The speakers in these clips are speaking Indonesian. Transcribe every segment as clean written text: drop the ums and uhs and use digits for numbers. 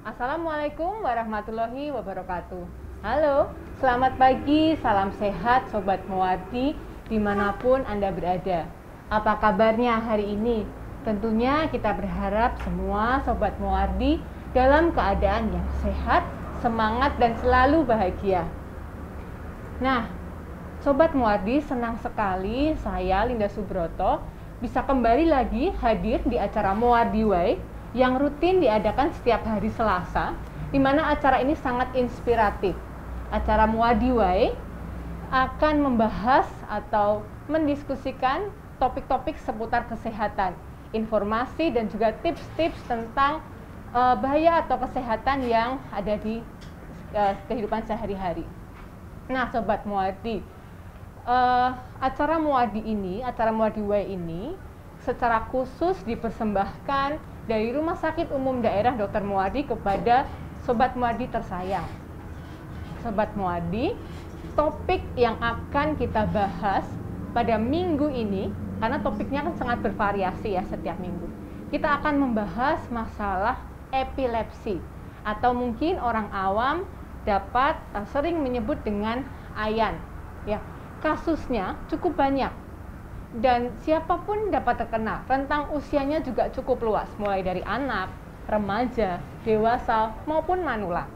Assalamualaikum warahmatullahi wabarakatuh. Halo, selamat pagi, salam sehat Sobat Muwardi dimanapun Anda berada. Apa kabarnya hari ini? Tentunya kita berharap semua Sobat Muwardi dalam keadaan yang sehat, semangat, dan selalu bahagia. Nah, Sobat Muwardi, senang sekali saya Linda Subroto bisa kembali lagi hadir di acara Muwardi Way yang rutin diadakan setiap hari Selasa, di mana acara ini sangat inspiratif. Acara Muwardi Way akan membahas atau mendiskusikan topik-topik seputar kesehatan, informasi dan juga tips-tips tentang bahaya atau kesehatan yang ada di kehidupan sehari-hari. Nah, Sobat Muwardi, acara Muwardi Way ini secara khusus dipersembahkan dari Rumah Sakit Umum Daerah Dr. Muwardi kepada Sobat Muwardi tersayang. Sobat Muwardi, topik yang akan kita bahas pada minggu ini, karena topiknya kan sangat bervariasi ya setiap minggu. Kita akan membahas masalah epilepsi, atau mungkin orang awam dapat sering menyebut dengan AYAN. Ya, kasusnya cukup banyak. Dan siapapun dapat terkena, rentang usianya juga cukup luas, mulai dari anak, remaja, dewasa, maupun manula.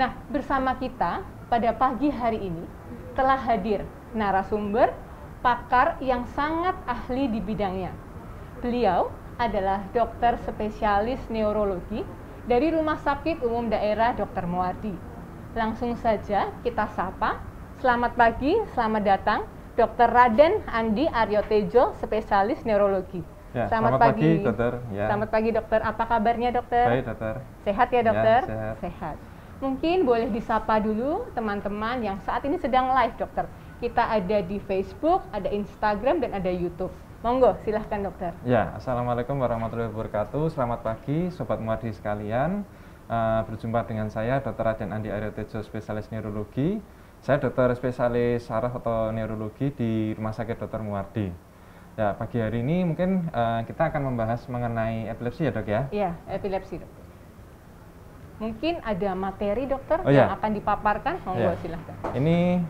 Nah, bersama kita pada pagi hari ini telah hadir narasumber pakar yang sangat ahli di bidangnya. Beliau adalah dokter spesialis neurologi dari Rumah Sakit Umum Daerah Dr. Muwardi. Langsung saja kita sapa. Selamat pagi, selamat datang Dr. Raden Andi Aryo Tejo, spesialis neurologi. Ya, selamat pagi, dokter. Ya. Selamat pagi, dokter. Apa kabarnya, dokter? Baik, dokter. Sehat ya, dokter? Ya, sehat. Mungkin boleh disapa dulu teman-teman yang saat ini sedang live, dokter. Kita ada di Facebook, ada Instagram, dan ada YouTube. Monggo, silahkan, dokter. Ya, Assalamualaikum warahmatullahi wabarakatuh. Selamat pagi, Sobat Muwardi sekalian. Berjumpa dengan saya, Dr. Raden Andi Aryo Tejo, spesialis neurologi. Saya dokter spesialis saraf atau neurologi di Rumah Sakit Dr. Muwardi. Ya, pagi hari ini mungkin kita akan membahas mengenai epilepsi ya, dok ya? Iya, epilepsi, dokter. Mungkin ada materi, dokter, yang akan dipaparkan. Monggo, silahkan. Ini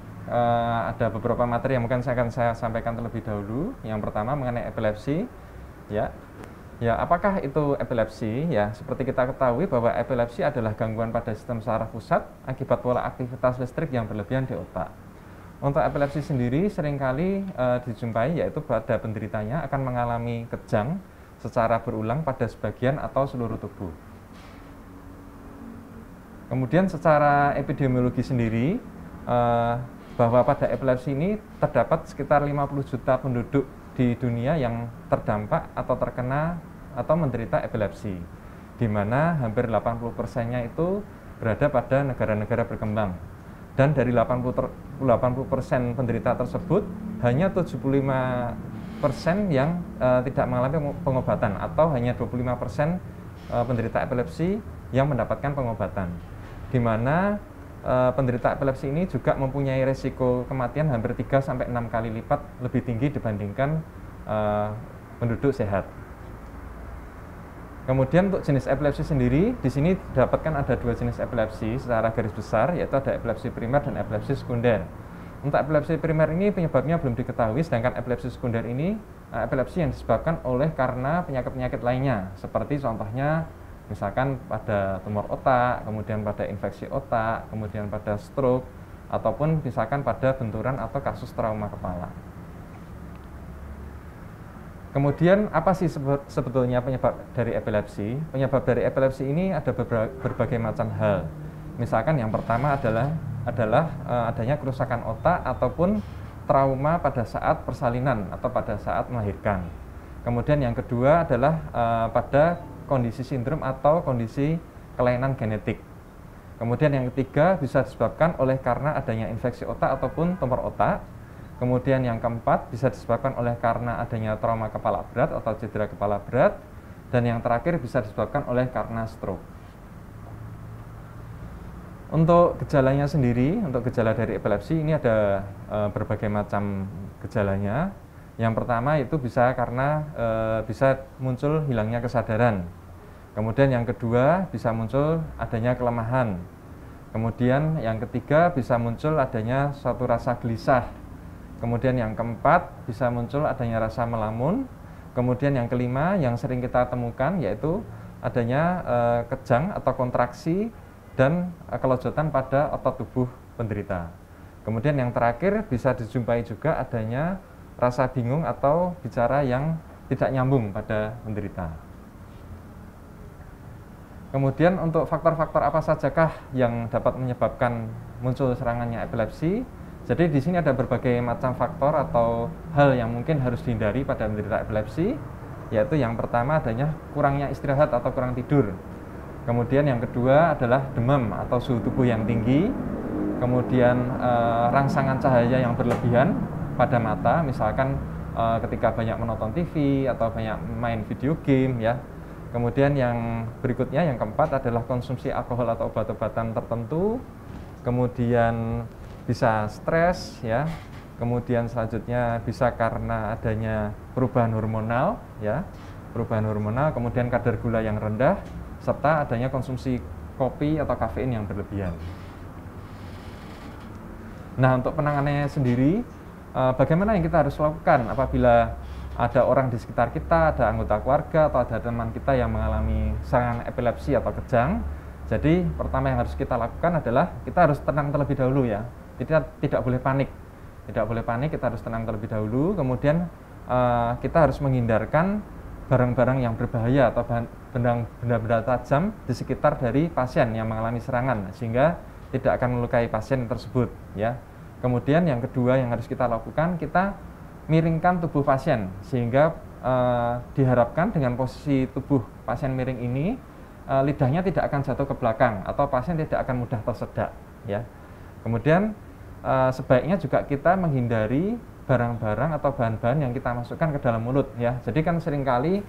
ada beberapa materi yang mungkin saya sampaikan terlebih dahulu. Yang pertama mengenai epilepsi. Ya, apakah itu epilepsi? Ya, seperti kita ketahui bahwa epilepsi adalah gangguan pada sistem saraf pusat akibat pola aktivitas listrik yang berlebihan di otak. Untuk epilepsi sendiri seringkali dijumpai yaitu pada penderitanya akan mengalami kejang secara berulang pada sebagian atau seluruh tubuh. Kemudian secara epidemiologi sendiri bahwa pada epilepsi ini terdapat sekitar 50 juta penduduk di dunia yang terdampak atau terkena atau menderita epilepsi, di mana hampir 80%-nya itu berada pada negara-negara berkembang. Dan dari 80% penderita tersebut, hanya 75% yang tidak mengalami pengobatan, atau hanya 25% penderita epilepsi yang mendapatkan pengobatan. Di mana penderita epilepsi ini juga mempunyai resiko kematian hampir 3-6 kali lipat lebih tinggi dibandingkan penduduk sehat. Kemudian untuk jenis epilepsi sendiri, di sini didapatkan ada dua jenis epilepsi secara garis besar, yaitu ada epilepsi primer dan epilepsi sekunder. Untuk epilepsi primer ini penyebabnya belum diketahui, sedangkan epilepsi sekunder ini epilepsi yang disebabkan oleh karena penyakit-penyakit lainnya, seperti contohnya misalkan pada tumor otak, kemudian pada infeksi otak, kemudian pada stroke, ataupun misalkan pada benturan atau kasus trauma kepala. Kemudian apa sih sebetulnya penyebab dari epilepsi? Penyebab dari epilepsi ini ada berbagai macam hal. Misalkan yang pertama adalah adanya kerusakan otak ataupun trauma pada saat persalinan atau pada saat melahirkan. Kemudian yang kedua adalah pada kondisi sindrom atau kondisi kelainan genetik. Kemudian yang ketiga bisa disebabkan oleh karena adanya infeksi otak ataupun tumor otak. Kemudian yang keempat bisa disebabkan oleh karena adanya trauma kepala berat atau cedera kepala berat. Dan yang terakhir bisa disebabkan oleh karena stroke. Untuk gejalanya sendiri, untuk gejala dari epilepsi ini ada berbagai macam gejalanya. Yang pertama itu bisa karena bisa muncul hilangnya kesadaran. Kemudian yang kedua bisa muncul adanya kelemahan. Kemudian yang ketiga bisa muncul adanya suatu rasa gelisah. Kemudian yang keempat bisa muncul adanya rasa melamun. Kemudian yang kelima yang sering kita temukan yaitu adanya kejang atau kontraksi dan kelojotan pada otot tubuh penderita. Kemudian yang terakhir bisa dijumpai juga adanya rasa bingung atau bicara yang tidak nyambung pada penderita. Kemudian untuk faktor-faktor apa sajakah yang dapat menyebabkan muncul serangannya epilepsi? Jadi di sini ada berbagai macam faktor atau hal yang mungkin harus dihindari pada penderita epilepsi, yaitu yang pertama adanya kurangnya istirahat atau kurang tidur. Kemudian yang kedua adalah demam atau suhu tubuh yang tinggi. Kemudian rangsangan cahaya yang berlebihan pada mata, misalkan ketika banyak menonton TV atau banyak main video game ya. Kemudian yang berikutnya yang keempat adalah konsumsi alkohol atau obat-obatan tertentu. Kemudian bisa stres ya. Kemudian selanjutnya bisa karena adanya perubahan hormonal ya. Perubahan hormonal, kemudian kadar gula yang rendah serta adanya konsumsi kopi atau kafein yang berlebihan. Nah, untuk penanganannya sendiri bagaimana yang kita harus lakukan apabila ada orang di sekitar kita, ada anggota keluarga atau ada teman kita yang mengalami serangan epilepsi atau kejang. Jadi pertama yang harus kita lakukan adalah kita harus tenang terlebih dahulu ya. Tidak boleh panik. Tidak boleh panik, kita harus tenang terlebih dahulu. Kemudian kita harus menghindarkan barang-barang yang berbahaya atau benda-benda tajam di sekitar dari pasien yang mengalami serangan sehingga tidak akan melukai pasien tersebut ya. Kemudian yang kedua yang harus kita lakukan, kita miringkan tubuh pasien sehingga diharapkan dengan posisi tubuh pasien miring ini lidahnya tidak akan jatuh ke belakang atau pasien tidak akan mudah tersedak ya. Kemudian sebaiknya juga kita menghindari barang-barang atau bahan-bahan yang kita masukkan ke dalam mulut ya. Jadi kan seringkali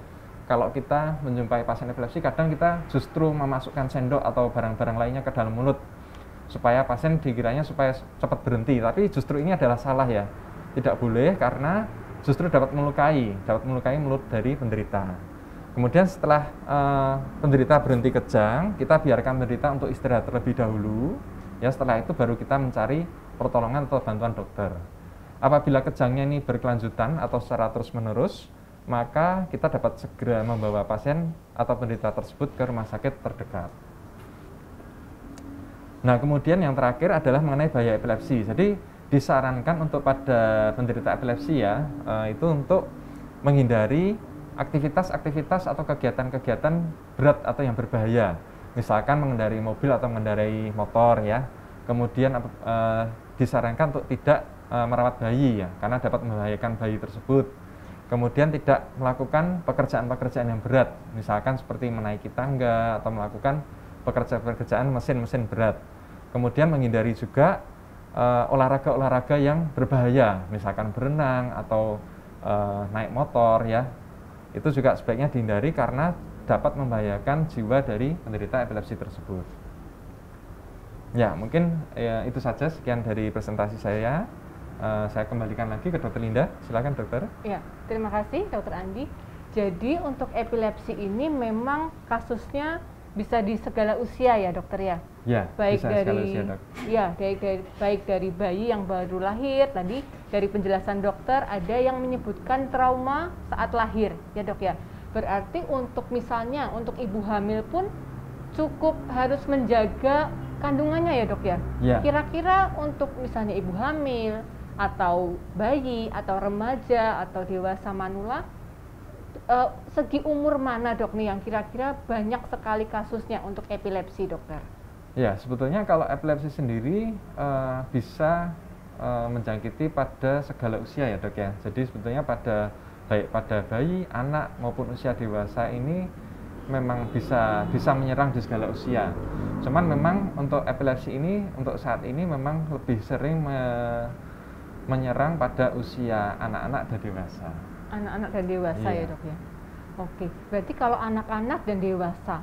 kalau kita menjumpai pasien epilepsi kadang kita justru memasukkan sendok atau barang-barang lainnya ke dalam mulut supaya pasien dikiranya supaya cepat berhenti, tapi justru ini adalah salah ya. Tidak boleh karena justru dapat melukai mulut dari penderita. Kemudian setelah penderita berhenti kejang, kita biarkan penderita untuk istirahat terlebih dahulu. Ya, setelah itu baru kita mencari pertolongan atau bantuan dokter. Apabila kejangnya ini berkelanjutan atau secara terus-menerus, maka kita dapat segera membawa pasien atau penderita tersebut ke rumah sakit terdekat. Nah, kemudian yang terakhir adalah mengenai bahaya epilepsi. Jadi disarankan untuk pada penderita epilepsi ya, itu untuk menghindari aktivitas-aktivitas atau kegiatan-kegiatan berat atau yang berbahaya. Misalkan mengendarai mobil atau mengendarai motor ya. Kemudian disarankan untuk tidak merawat bayi ya, karena dapat membahayakan bayi tersebut. Kemudian tidak melakukan pekerjaan-pekerjaan yang berat, misalkan seperti menaiki tangga atau melakukan pekerjaan-pekerjaan mesin-mesin berat. Kemudian menghindari juga olahraga-olahraga yang berbahaya, misalkan berenang atau naik motor ya. Itu juga sebaiknya dihindari karena dapat membahayakan jiwa dari penderita epilepsi tersebut. Ya, mungkin itu saja sekian dari presentasi saya. Saya kembalikan lagi ke Dr. Linda. Silakan dokter. Ya, terima kasih Dr. Andi. Jadi untuk epilepsi ini memang kasusnya bisa di segala usia ya dokter ya? Ya, baik bisa dari usia, dok. Ya, baik dari bayi yang baru lahir tadi, dari penjelasan dokter ada yang menyebutkan trauma saat lahir ya dok ya. Berarti untuk misalnya untuk ibu hamil pun cukup harus menjaga kandungannya ya dok ya? Ya. Kira-kira untuk misalnya ibu hamil atau bayi atau remaja atau dewasa manula, segi umur mana dok nih yang kira-kira banyak sekali kasusnya untuk epilepsi dokter? Ya, sebetulnya kalau epilepsi sendiri bisa menjangkiti pada segala usia ya dok ya. Jadi sebetulnya baik pada bayi, anak maupun usia dewasa ini memang bisa menyerang di segala usia. Cuman memang untuk epilepsi ini untuk saat ini memang lebih sering menyerang pada usia anak-anak dan dewasa. Anak-anak dan dewasa Iya. ya dok ya. Oke, berarti kalau anak-anak dan dewasa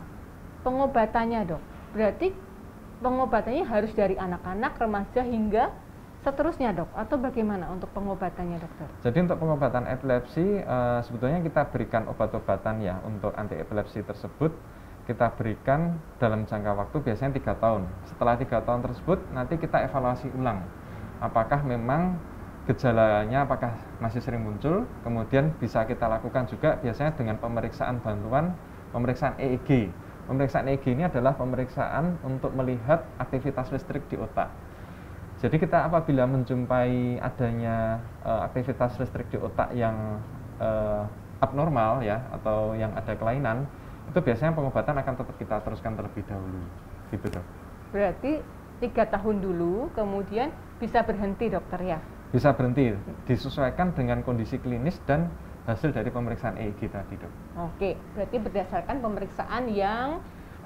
pengobatannya dok, berarti pengobatannya harus dari anak-anak, remaja hingga seterusnya dok, atau bagaimana untuk pengobatannya dokter? Jadi untuk pengobatan epilepsi sebetulnya kita berikan obat-obatan ya untuk anti epilepsi tersebut kita berikan dalam jangka waktu biasanya 3 tahun. Setelah 3 tahun tersebut nanti kita evaluasi ulang apakah memang gejalanya apakah masih sering muncul, kemudian bisa kita lakukan juga biasanya dengan pemeriksaan bantuan pemeriksaan EEG. Pemeriksaan EEG ini adalah pemeriksaan untuk melihat aktivitas listrik di otak. Jadi kita apabila menjumpai adanya aktivitas listrik di otak yang abnormal ya atau yang ada kelainan, itu biasanya pengobatan akan tetap kita teruskan terlebih dahulu, gitu dok. Berarti 3 tahun dulu, kemudian bisa berhenti dokter ya? Bisa berhenti, disesuaikan dengan kondisi klinis dan hasil dari pemeriksaan EEG tadi dok. Oke, berarti berdasarkan pemeriksaan yang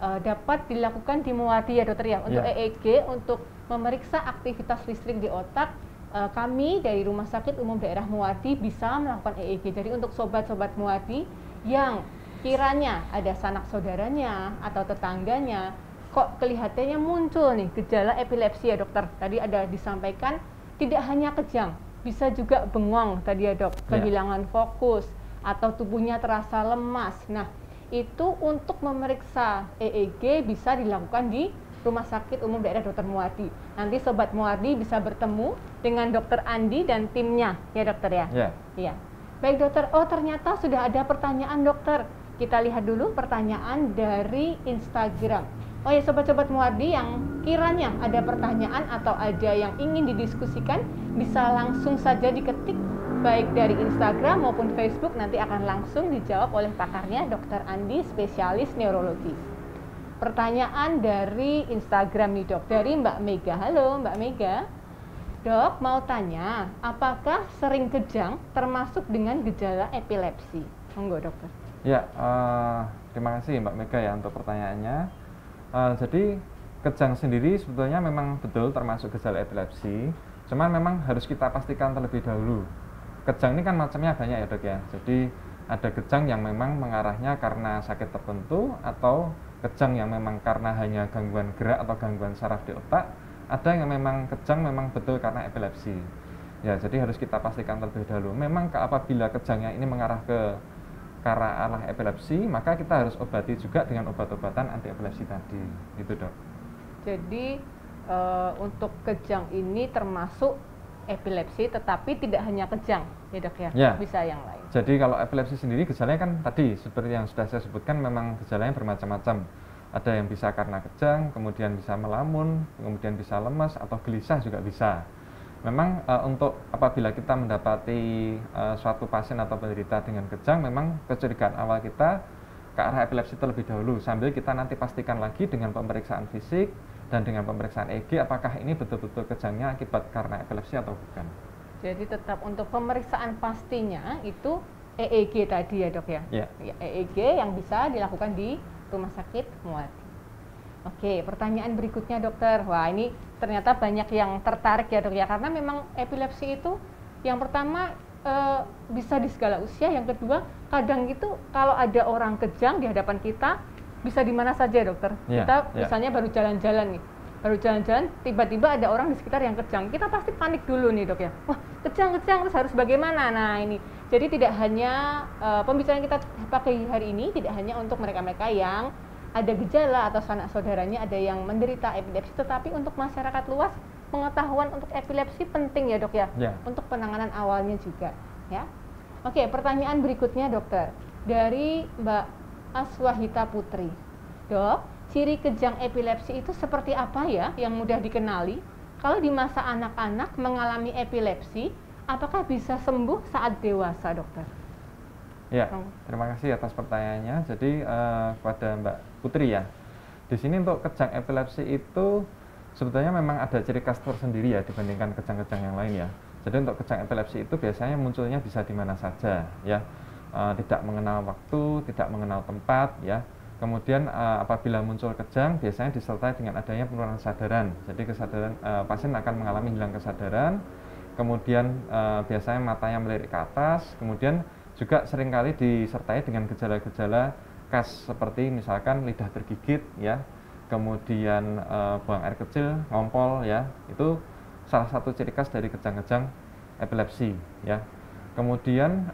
dapat dilakukan di Muwardi ya dokter ya? Untuk EEG, untuk memeriksa aktivitas listrik di otak, kami dari Rumah Sakit Umum Daerah Muwardi bisa melakukan EEG. Jadi untuk sobat-sobat Muwardi yang kiranya ada sanak saudaranya atau tetangganya kok kelihatannya muncul nih gejala epilepsi ya dokter, tadi ada disampaikan tidak hanya kejang, bisa juga bengong tadi ya dok, kehilangan fokus atau tubuhnya terasa lemas. Nah itu untuk memeriksa EEG bisa dilakukan di Rumah Sakit Umum Daerah Dr. Muwardi. Nanti sobat Muwardi bisa bertemu dengan dokter Andi dan timnya ya dokter ya? Iya. Baik dokter, oh ternyata sudah ada pertanyaan dokter. Kita lihat dulu pertanyaan dari Instagram. Oh ya sobat-sobat Muwardi yang kiranya ada pertanyaan atau ada yang ingin didiskusikan, bisa langsung saja diketik baik dari Instagram maupun Facebook, nanti akan langsung dijawab oleh pakarnya Dr. Andi, spesialis neurologi. Pertanyaan dari Instagram nih dok, dari Mbak Mega. Halo Mbak Mega. Dok, mau tanya, apakah sering kejang termasuk dengan gejala epilepsi? Monggo dokter. Ya, terima kasih Mbak Mega ya untuk pertanyaannya. Jadi kejang sendiri sebetulnya memang betul termasuk gejala epilepsi, cuman memang harus kita pastikan terlebih dahulu. Kejang ini kan macamnya banyak ya dok ya. Jadi ada kejang yang memang mengarahnya karena sakit tertentu, atau kejang yang memang karena hanya gangguan gerak atau gangguan saraf di otak. Ada yang memang kejang memang betul karena epilepsi. Ya, jadi harus kita pastikan terlebih dahulu. Memang apabila kejangnya ini mengarah ke arah epilepsi, maka kita harus obati juga dengan obat-obatan anti epilepsi tadi, gitu dok. Jadi untuk kejang ini termasuk epilepsi, tetapi tidak hanya kejang, ya dok ya? Ya. Bisa yang lain. Jadi kalau epilepsi sendiri gejalanya kan tadi seperti yang sudah saya sebutkan, memang gejalanya bermacam-macam. Ada yang bisa karena kejang, kemudian bisa melamun, kemudian bisa lemas atau gelisah juga bisa. Memang untuk apabila kita mendapati suatu pasien atau penderita dengan kejang, memang kecurigaan awal kita ke arah epilepsi terlebih dahulu, sambil kita nanti pastikan lagi dengan pemeriksaan fisik dan dengan pemeriksaan EEG apakah ini betul-betul kejangnya akibat karena epilepsi atau bukan. Jadi tetap untuk pemeriksaan pastinya itu EEG tadi ya dok ya? Ya, EEG yang bisa dilakukan di Rumah Sakit Muwardi. Oke, pertanyaan berikutnya dokter. Wah, ini ternyata banyak yang tertarik ya dok ya, karena memang epilepsi itu yang pertama bisa di segala usia, yang kedua kadang itu kalau ada orang kejang di hadapan kita bisa di mana saja dokter. Kita misalnya baru jalan-jalan nih, tiba-tiba ada orang di sekitar yang kejang, kita pasti panik dulu nih dok ya. Wah, kejang terus harus bagaimana? Nah ini, jadi tidak hanya pembicaraan kita pakai hari ini tidak hanya untuk mereka-mereka yang ada gejala atau sanak saudaranya ada yang menderita epilepsi, tetapi untuk masyarakat luas pengetahuan untuk epilepsi penting ya dok ya, untuk penanganan awalnya juga ya. Oke, pertanyaan berikutnya dokter dari Mbak Aswahita Putri. Dok, ciri kejang epilepsi itu seperti apa ya yang mudah dikenali? Kalau di masa anak-anak mengalami epilepsi, apakah bisa sembuh saat dewasa dokter? Ya, terima kasih atas pertanyaannya. Jadi kepada Mbak Putri ya, di sini untuk kejang epilepsi itu sebetulnya memang ada ciri khas tersendiri ya dibandingkan kejang-kejang yang lain ya. Jadi untuk kejang epilepsi itu biasanya munculnya bisa di mana saja ya, tidak mengenal waktu, tidak mengenal tempat ya. Kemudian apabila muncul kejang biasanya disertai dengan adanya penurunan kesadaran. Jadi kesadaran pasien akan mengalami hilang kesadaran. Kemudian biasanya matanya melirik ke atas. Kemudian juga seringkali disertai dengan gejala-gejala khas seperti misalkan lidah tergigit ya. Kemudian buang air kecil, ngompol ya, itu salah satu ciri khas dari kejang-kejang epilepsi ya. Kemudian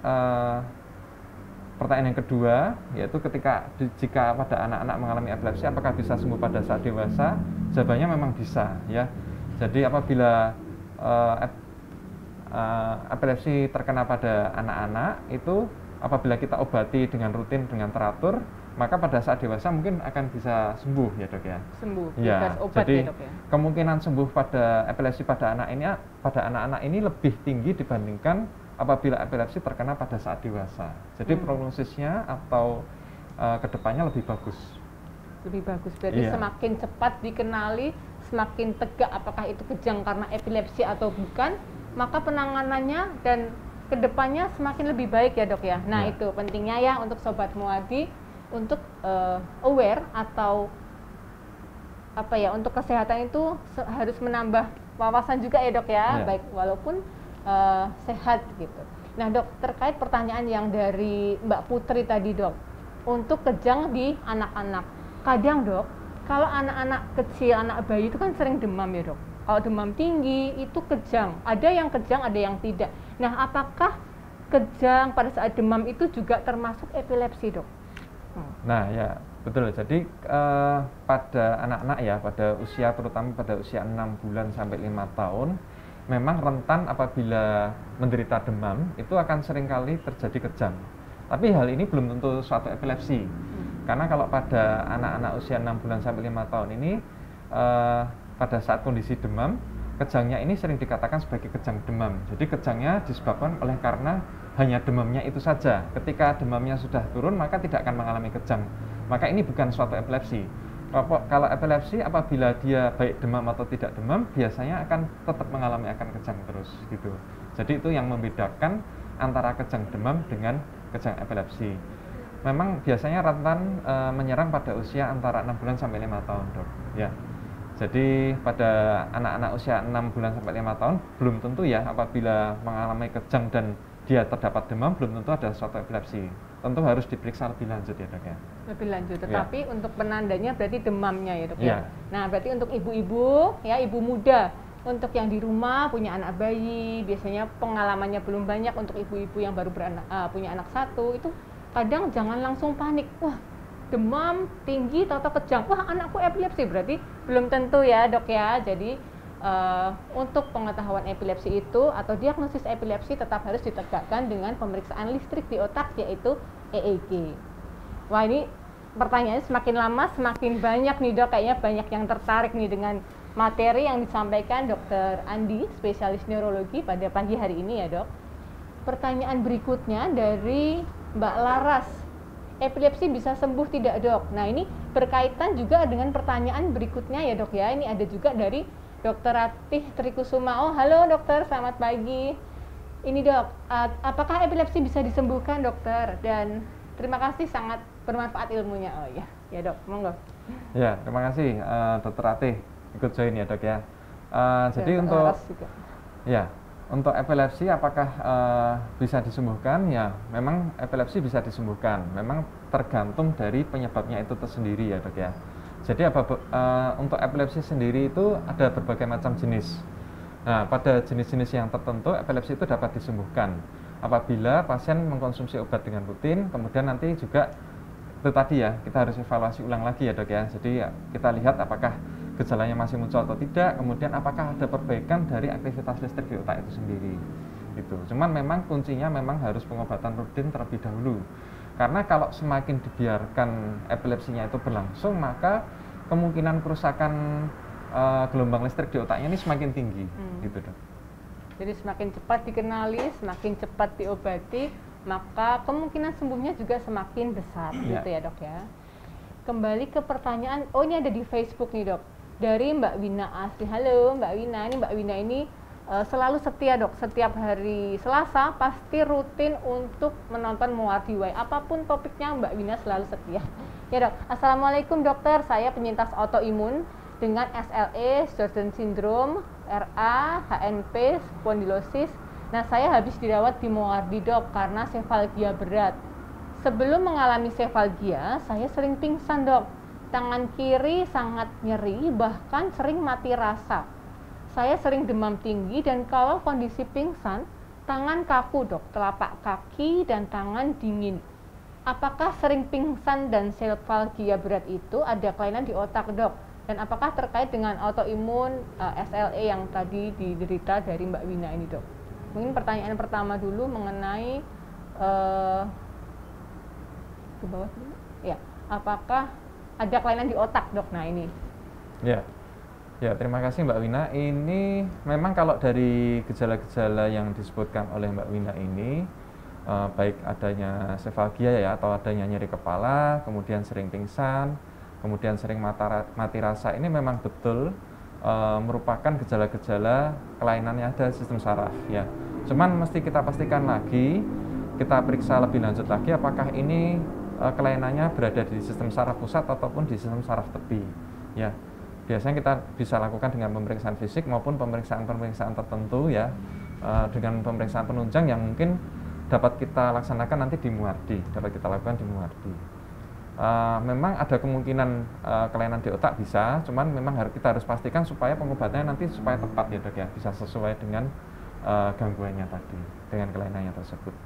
pertanyaan yang kedua yaitu jika pada anak-anak mengalami epilepsi apakah bisa sembuh pada saat dewasa? Jawabannya memang bisa ya. Jadi apabila epilepsi terkena pada anak-anak itu apabila kita obati dengan rutin dengan teratur, maka pada saat dewasa mungkin akan bisa sembuh ya dok ya. Sembuh, ya, bebas obat jadi ya dok ya. kemungkinan sembuh pada epilepsi pada anak-anak ini lebih tinggi dibandingkan apabila epilepsi terkena pada saat dewasa. Jadi prognosisnya atau kedepannya lebih bagus. Lebih bagus, berarti semakin cepat dikenali, semakin tegak apakah itu kejang karena epilepsi atau bukan, maka penanganannya dan kedepannya semakin lebih baik ya dok ya. Nah itu pentingnya ya untuk Sobat Muadi untuk aware atau apa ya, untuk kesehatan itu harus menambah wawasan juga ya dok ya, baik walaupun sehat gitu. Nah dok, terkait pertanyaan yang dari Mbak Putri tadi dok, untuk kejang di anak-anak, kadang dok, kalau anak-anak kecil, anak bayi itu kan sering demam ya dok. Kalau demam tinggi itu kejang, ada yang kejang, ada yang tidak. Nah apakah kejang pada saat demam itu juga termasuk epilepsi dok? Nah ya betul, jadi pada anak-anak ya, pada usia terutama pada usia 6 bulan sampai 5 tahun memang rentan apabila menderita demam itu akan seringkali terjadi kejang. Tapi hal ini belum tentu suatu epilepsi. Karena kalau pada anak-anak usia 6 bulan sampai 5 tahun ini pada saat kondisi demam, kejangnya ini sering dikatakan sebagai kejang demam. Jadi kejangnya disebabkan oleh karena hanya demamnya itu saja. Ketika demamnya sudah turun maka tidak akan mengalami kejang. Maka ini bukan suatu epilepsi. Kalau epilepsi apabila dia baik demam atau tidak demam biasanya akan tetap mengalami kejang terus gitu. Jadi itu yang membedakan antara kejang demam dengan kejang epilepsi. Memang biasanya rentan menyerang pada usia antara 6 bulan sampai 5 tahun dok ya. Jadi pada anak-anak usia 6 bulan sampai 5 tahun belum tentu ya apabila mengalami kejang dan dia terdapat demam belum tentu ada suatu epilepsi. Tentu harus diperiksa lebih lanjut ya dok ya. Lebih lanjut, tetapi untuk penandanya berarti demamnya ya dok ya. Nah berarti untuk ibu-ibu ya, ibu muda, untuk yang di rumah punya anak bayi, biasanya pengalamannya belum banyak. Untuk ibu-ibu yang baru punya anak satu itu kadang jangan langsung panik. Wah demam tinggi atau kejang, wah anakku epilepsi, berarti belum tentu ya dok ya. Jadi untuk pengetahuan epilepsi itu atau diagnosis epilepsi tetap harus ditegakkan dengan pemeriksaan listrik di otak yaitu EEG. Wah ini pertanyaannya semakin lama semakin banyak nih dok, kayaknya banyak yang tertarik nih dengan materi yang disampaikan Dr. Andi, spesialis neurologi pada pagi hari ini ya dok. Pertanyaan berikutnya dari Mbak Laras, epilepsi bisa sembuh tidak dok? Nah ini berkaitan juga dengan pertanyaan berikutnya ya dok ya. Ini ada juga dari Dr. Ratih Trikusuma. Oh halo dokter, selamat pagi. Ini dok, apakah epilepsi bisa disembuhkan dokter? Dan terima kasih, sangat bermanfaat ilmunya. Oh ya dok, monggo. Ya terima kasih Dr. Ratih ikut join ya dok ya. Jadi untuk epilepsi apakah bisa disembuhkan? Ya memang epilepsi bisa disembuhkan. Memang tergantung dari penyebabnya itu tersendiri ya dok ya. Jadi untuk epilepsi sendiri itu ada berbagai macam jenis. Nah, pada jenis-jenis yang tertentu epilepsi itu dapat disembuhkan apabila pasien mengkonsumsi obat dengan rutin. Kemudian nanti juga itu tadi ya, kita harus evaluasi ulang lagi ya dok ya. Jadi kita lihat apakah gejalanya masih muncul atau tidak, kemudian apakah ada perbaikan dari aktivitas listrik di otak itu sendiri. Gitu. Cuman memang kuncinya memang harus pengobatan rutin terlebih dahulu. Karena kalau semakin dibiarkan epilepsinya itu berlangsung, maka kemungkinan kerusakan gelombang listrik di otaknya ini semakin tinggi, gitu dok. Jadi semakin cepat dikenali, semakin cepat diobati, maka kemungkinan sembuhnya juga semakin besar, gitu ya dok ya. Kembali ke pertanyaan, oh ini ada di Facebook nih dok, dari Mbak Wina Asri. Halo Mbak Wina, ini Mbak Wina ini selalu setia dok, setiap hari Selasa pasti rutin untuk menonton Muardi Way. Apapun topiknya Mbak Wina selalu setia. Ya dok, Assalamualaikum dokter, saya penyintas autoimun dengan SLE, Sjögren Syndrome, RA, HNP, spondylosis. Nah saya habis dirawat di Muardi dok karena sefalgia berat. Sebelum mengalami sefalgia, saya sering pingsan dok. Tangan kiri sangat nyeri, bahkan sering mati rasa. Saya sering demam tinggi dan kalau kondisi pingsan, tangan kaku dok, telapak kaki dan tangan dingin. apakah sering pingsan dan selvalgia berat itu ada kelainan di otak, Dok? Dan apakah terkait dengan autoimun SLE yang tadi diderita dari Mbak Wina ini, Dok? Mungkin pertanyaan pertama dulu mengenai ke bawah dulu. Ya, apakah ada kelainan di otak, Dok? Nah, ini. Ya. Ya, terima kasih Mbak Wina. Ini memang kalau dari gejala-gejala yang disebutkan oleh Mbak Wina ini, baik adanya selvalgia ya, atau adanya nyeri kepala, kemudian sering pingsan, kemudian sering mati rasa, ini memang betul merupakan gejala-gejala kelainan yang ada di sistem saraf ya. Cuman mesti kita pastikan lagi, kita periksa lebih lanjut lagi apakah ini kelainannya berada di sistem saraf pusat ataupun di sistem saraf tepi ya. Biasanya kita bisa lakukan dengan pemeriksaan fisik maupun pemeriksaan-pemeriksaan tertentu ya, dengan pemeriksaan penunjang yang mungkin dapat kita laksanakan nanti di Muardi, dapat kita lakukan di Muardi. Memang ada kemungkinan kelainan di otak bisa, cuman memang kita harus pastikan supaya pengobatannya nanti supaya tepat ya, Dok ya, bisa sesuai dengan gangguannya tadi, dengan kelainannya tersebut.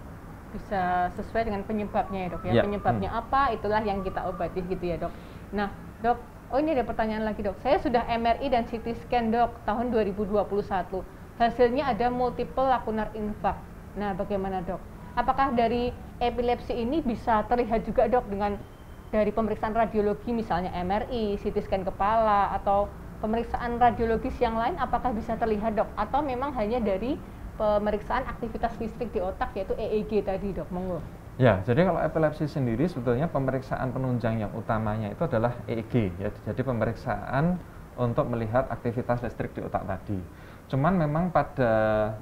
Bisa sesuai dengan penyebabnya ya, Dok ya. Penyebabnya apa, itulah yang kita obati gitu ya, Dok. Nah, Dok, ini ada pertanyaan lagi, Dok. Saya sudah MRI dan CT scan, Dok, tahun 2021. Hasilnya ada multiple lacunar infarct. Nah, bagaimana, Dok? Apakah dari epilepsi ini bisa terlihat juga, Dok, dengan dari pemeriksaan radiologi misalnya MRI, CT scan kepala, atau pemeriksaan radiologis yang lain, apakah bisa terlihat, Dok? Atau memang hanya dari pemeriksaan aktivitas listrik di otak, yaitu EEG tadi, Dok? Monggo. Ya, jadi kalau epilepsi sendiri sebetulnya pemeriksaan penunjang yang utamanya itu adalah EEG ya. Jadi pemeriksaan untuk melihat aktivitas listrik di otak tadi. Cuman memang pada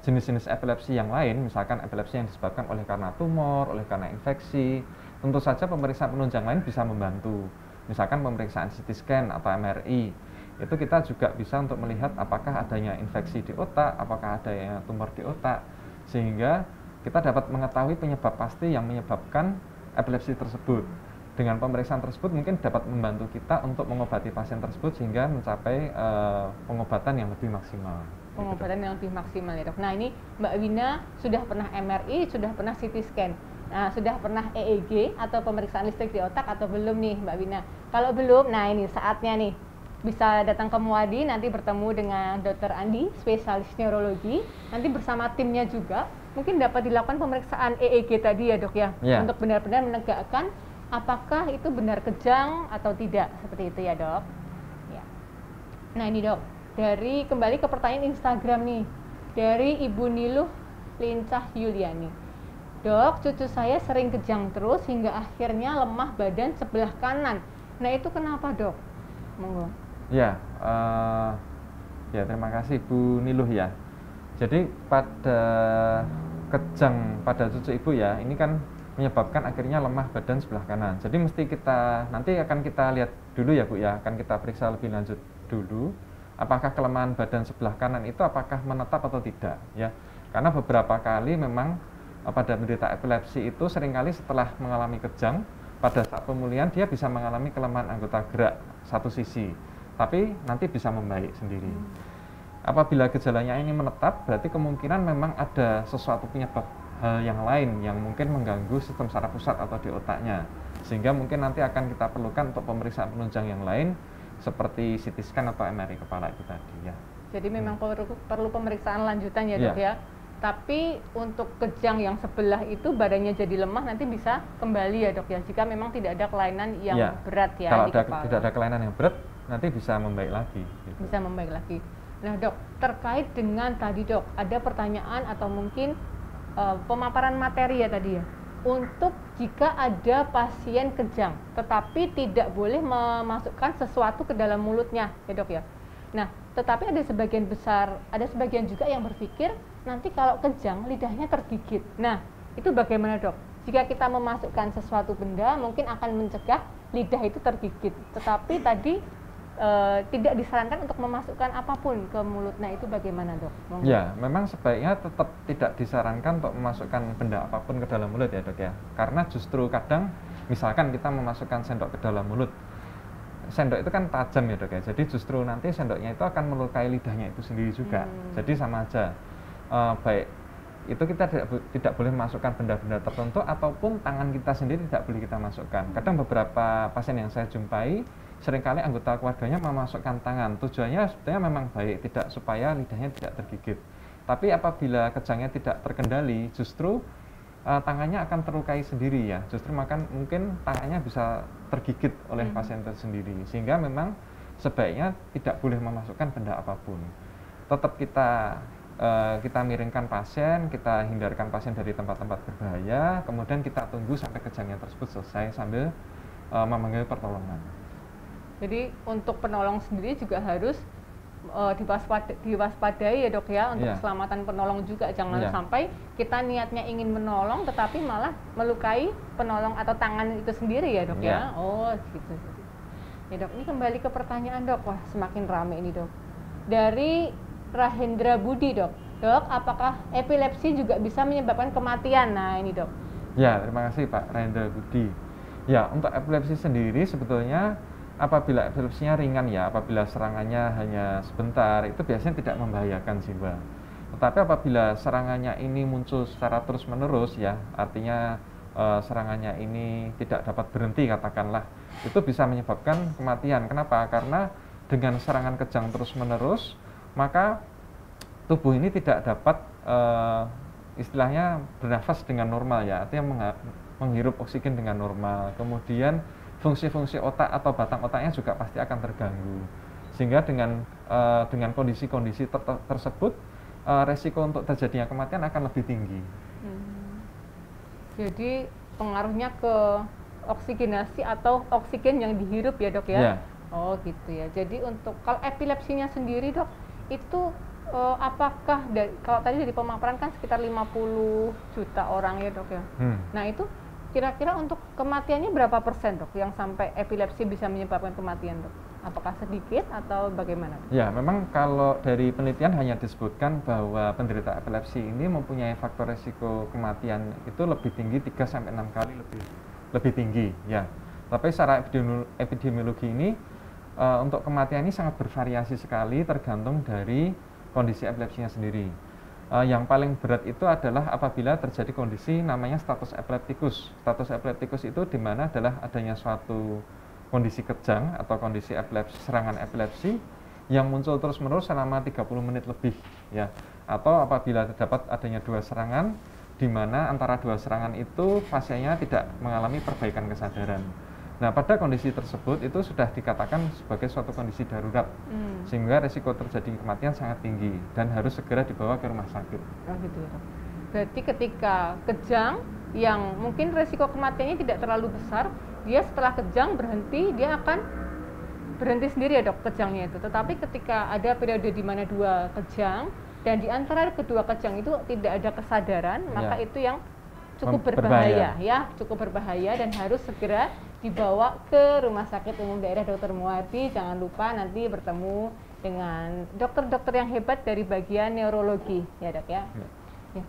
jenis-jenis epilepsi yang lain, misalkan epilepsi yang disebabkan oleh karena tumor, oleh karena infeksi, tentu saja pemeriksaan penunjang lain bisa membantu. Misalkan pemeriksaan CT scan atau MRI, itu kita juga bisa untuk melihat apakah adanya infeksi di otak, apakah adanya tumor di otak, sehingga kita dapat mengetahui penyebab pasti yang menyebabkan epilepsi tersebut. Dengan pemeriksaan tersebut mungkin dapat membantu kita untuk mengobati pasien tersebut sehingga mencapai pengobatan yang lebih maksimal. Pengobatan yang lebih maksimal ya, Dok. Nah, ini Mbak Wina sudah pernah MRI, sudah pernah CT scan. Nah, sudah pernah EEG atau pemeriksaan listrik di otak atau belum nih, Mbak Wina? Kalau belum, nah ini saatnya nih. Bisa datang ke Muadi, nanti bertemu dengan Dr. Andi, spesialis neurologi. Nanti bersama timnya juga, mungkin dapat dilakukan pemeriksaan EEG tadi ya, Dok ya. Untuk benar-benar menegakkan apakah itu benar kejang atau tidak, seperti itu ya, Dok. Ya. Nah, ini, Dok. Kembali ke pertanyaan Instagram nih, dari Ibu Niluh Lincah Yuliani. Dok, cucu saya sering kejang terus hingga akhirnya lemah badan sebelah kanan. Nah, itu kenapa, Dok? Monggo. Ya, ya terima kasih Bu Niluh ya. Jadi pada kejang pada cucu ibu ya, ini kan menyebabkan akhirnya lemah badan sebelah kanan. Jadi mesti nanti akan kita lihat dulu ya Bu ya, akan kita periksa lebih lanjut dulu. Apakah kelemahan badan sebelah kanan itu apakah menetap atau tidak ya? Karena beberapa kali memang pada penderita epilepsi itu seringkali setelah mengalami kejang, pada saat pemulihan dia bisa mengalami kelemahan anggota gerak satu sisi, tapi nanti bisa membaik sendiri. Apabila gejalanya ini menetap, berarti kemungkinan memang ada sesuatu penyebab hal yang lain yang mungkin mengganggu sistem saraf pusat atau di otaknya, sehingga mungkin nanti akan kita perlukan untuk pemeriksaan penunjang yang lain seperti CT scan atau MRI kepala itu tadi ya. Jadi memang perlu pemeriksaan lanjutan ya, Dok ya. Tapi untuk kejang yang sebelah itu badannya jadi lemah nanti bisa kembali ya, Dok ya. Jika memang tidak ada kelainan yang berat ya. Kalau tidak ada kelainan yang berat nanti bisa membaik lagi. Gitu. Bisa membaik lagi. Nah, Dok, terkait dengan tadi, Dok, ada pertanyaan atau mungkin pemaparan materi ya tadi ya. Untuk jika ada pasien kejang tetapi tidak boleh memasukkan sesuatu ke dalam mulutnya ya, Dok ya. Nah, tetapi ada sebagian juga yang berpikir nanti kalau kejang lidahnya tergigit. Nah, itu bagaimana, Dok? Jika kita memasukkan sesuatu benda mungkin akan mencegah lidah itu tergigit, tetapi tadi tidak disarankan untuk memasukkan apapun ke mulut. Nah, itu bagaimana, Dok? Ya, memang sebaiknya tetap tidak disarankan untuk memasukkan benda apapun ke dalam mulut ya, Dok ya. Karena justru kadang misalkan kita memasukkan sendok ke dalam mulut, sendok itu kan tajam ya, Dok ya. Jadi justru nanti sendoknya itu akan melukai lidahnya itu sendiri juga. Jadi sama aja. Baik itu kita tidak boleh memasukkan benda-benda tertentu ataupun tangan kita sendiri tidak boleh kita masukkan. Kadang beberapa pasien yang saya jumpai seringkali anggota keluarganya memasukkan tangan. Tujuannya sebetulnya memang baik, tidak supaya lidahnya tidak tergigit. Tapi apabila kejangnya tidak terkendali, justru tangannya akan terlukai sendiri ya. Justru mungkin tangannya bisa tergigit oleh pasien itu sendiri. Sehingga memang sebaiknya tidak boleh memasukkan benda apapun. Tetap kita miringkan pasien, kita hindarkan pasien dari tempat-tempat berbahaya, kemudian kita tunggu sampai kejangnya tersebut selesai sambil memanggil pertolongan. Jadi untuk penolong sendiri juga harus diwaspadai ya dok ya, untuk keselamatan penolong juga. Jangan sampai kita niatnya ingin menolong tetapi malah melukai penolong atau tangan itu sendiri ya dok ya. Oh gitu. Ya dok, ini kembali ke pertanyaan dok, wah semakin rame ini dok. Dari Rahendra Budi dok, apakah epilepsi juga bisa menyebabkan kematian? Nah ini dok. Ya, terima kasih Pak Rahendra Budi. Ya, untuk epilepsi sendiri sebetulnya apabila epilepsinya ringan ya, apabila serangannya hanya sebentar, itu biasanya tidak membahayakan jiwa. Tetapi apabila serangannya ini muncul secara terus-menerus ya, artinya serangannya ini tidak dapat berhenti katakanlah, itu bisa menyebabkan kematian. Kenapa? Karena dengan serangan kejang terus-menerus, maka tubuh ini tidak dapat istilahnya bernafas dengan normal ya, artinya menghirup oksigen dengan normal. Kemudian fungsi-fungsi otak atau batang otaknya juga pasti akan terganggu. Sehingga dengan kondisi-kondisi tersebut resiko untuk terjadinya kematian akan lebih tinggi. Jadi pengaruhnya ke oksigenasi atau oksigen yang dihirup ya dok ya? Yeah. Oh gitu ya. Jadi untuk kalau epilepsinya sendiri dok, itu apakah kalau tadi dari pemaparan kan sekitar 50 juta orang ya dok ya? Nah itu kira-kira untuk kematiannya berapa persen dok yang sampai epilepsi bisa menyebabkan kematian dok? Apakah sedikit atau bagaimana? Ya memang kalau dari penelitian hanya disebutkan bahwa penderita epilepsi ini mempunyai faktor resiko kematian itu lebih tinggi 3-6 kali lebih tinggi ya. Tapi secara epidemiologi ini untuk kematian ini sangat bervariasi sekali tergantung dari kondisi epilepsinya sendiri. Yang paling berat itu adalah apabila terjadi kondisi namanya status epileptikus. Status epileptikus itu di mana adalah adanya suatu kondisi kejang atau kondisi serangan epilepsi yang muncul terus-menerus selama 30 menit lebih ya. Atau apabila terdapat adanya 2 serangan di mana antara 2 serangan itu pasiennya tidak mengalami perbaikan kesadaran. Nah, pada kondisi tersebut itu sudah dikatakan sebagai suatu kondisi darurat, sehingga resiko terjadi kematian sangat tinggi dan harus segera dibawa ke rumah sakit. Oh gitu ya dok. Berarti ketika kejang yang mungkin resiko kematiannya tidak terlalu besar, dia setelah kejang berhenti, dia akan berhenti sendiri ya dok kejangnya itu. Tetapi ketika ada periode di mana 2 kejang dan di antara kedua kejang itu tidak ada kesadaran, maka itu yang cukup berbahaya ya, cukup berbahaya dan harus segera dibawa ke Rumah Sakit Umum Daerah Dr. Muwardi. Jangan lupa nanti bertemu dengan dokter-dokter yang hebat dari bagian neurologi ya dok ya. Ya.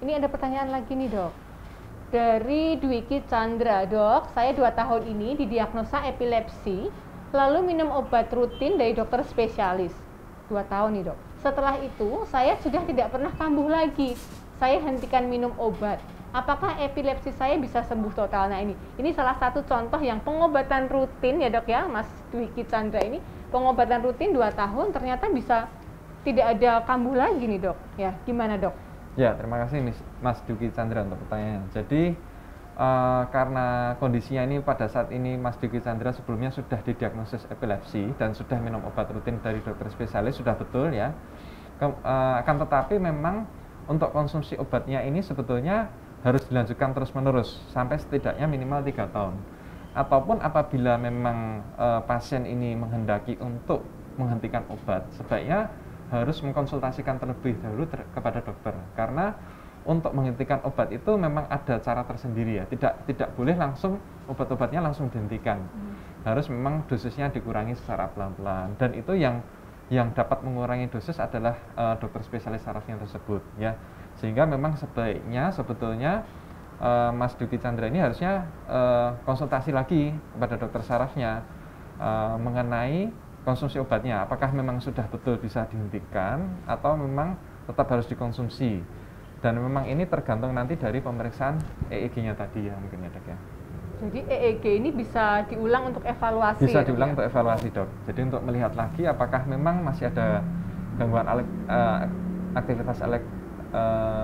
Ini ada pertanyaan lagi nih dok. Dari Dwiki Chandra, dok, saya 2 tahun ini didiagnosa epilepsi, lalu minum obat rutin dari dokter spesialis. 2 tahun nih dok. Setelah itu saya sudah tidak pernah kambuh lagi. Saya hentikan minum obat. Apakah epilepsi saya bisa sembuh total? Nah ini salah satu contoh yang pengobatan rutin ya dok ya, Mas Dwiki Chandra ini pengobatan rutin 2 tahun ternyata bisa tidak ada kambuh lagi nih dok. Ya gimana dok? Ya terima kasih Mas Dwiki Chandra untuk pertanyaannya. Jadi karena kondisinya ini pada saat ini Mas Dwiki Chandra sebelumnya sudah didiagnosis epilepsi dan sudah minum obat rutin dari dokter spesialis, sudah betul ya. Akan tetapi memang untuk konsumsi obatnya ini sebetulnya harus dilanjutkan terus-menerus sampai setidaknya minimal 3 tahun. Ataupun apabila memang pasien ini menghendaki untuk menghentikan obat, sebaiknya harus mengkonsultasikan terlebih dahulu kepada dokter. Karena untuk menghentikan obat itu memang ada cara tersendiri ya. Tidak boleh langsung obat-obatnya langsung dihentikan. Harus memang dosisnya dikurangi secara pelan-pelan. Dan itu yang dapat mengurangi dosis adalah dokter spesialis sarafnya tersebut ya. Sehingga memang sebaiknya sebetulnya Mas Dwiki Chandra ini harusnya konsultasi lagi kepada dokter sarafnya mengenai konsumsi obatnya. Apakah memang sudah betul bisa dihentikan atau memang tetap harus dikonsumsi. Dan memang ini tergantung nanti dari pemeriksaan EEG-nya tadi ya mungkin ya dok ya. Jadi EEG ini bisa diulang untuk evaluasi? Bisa ya, diulang ya? untuk evaluasi dok. Jadi untuk melihat lagi apakah memang masih ada gangguan aktivitas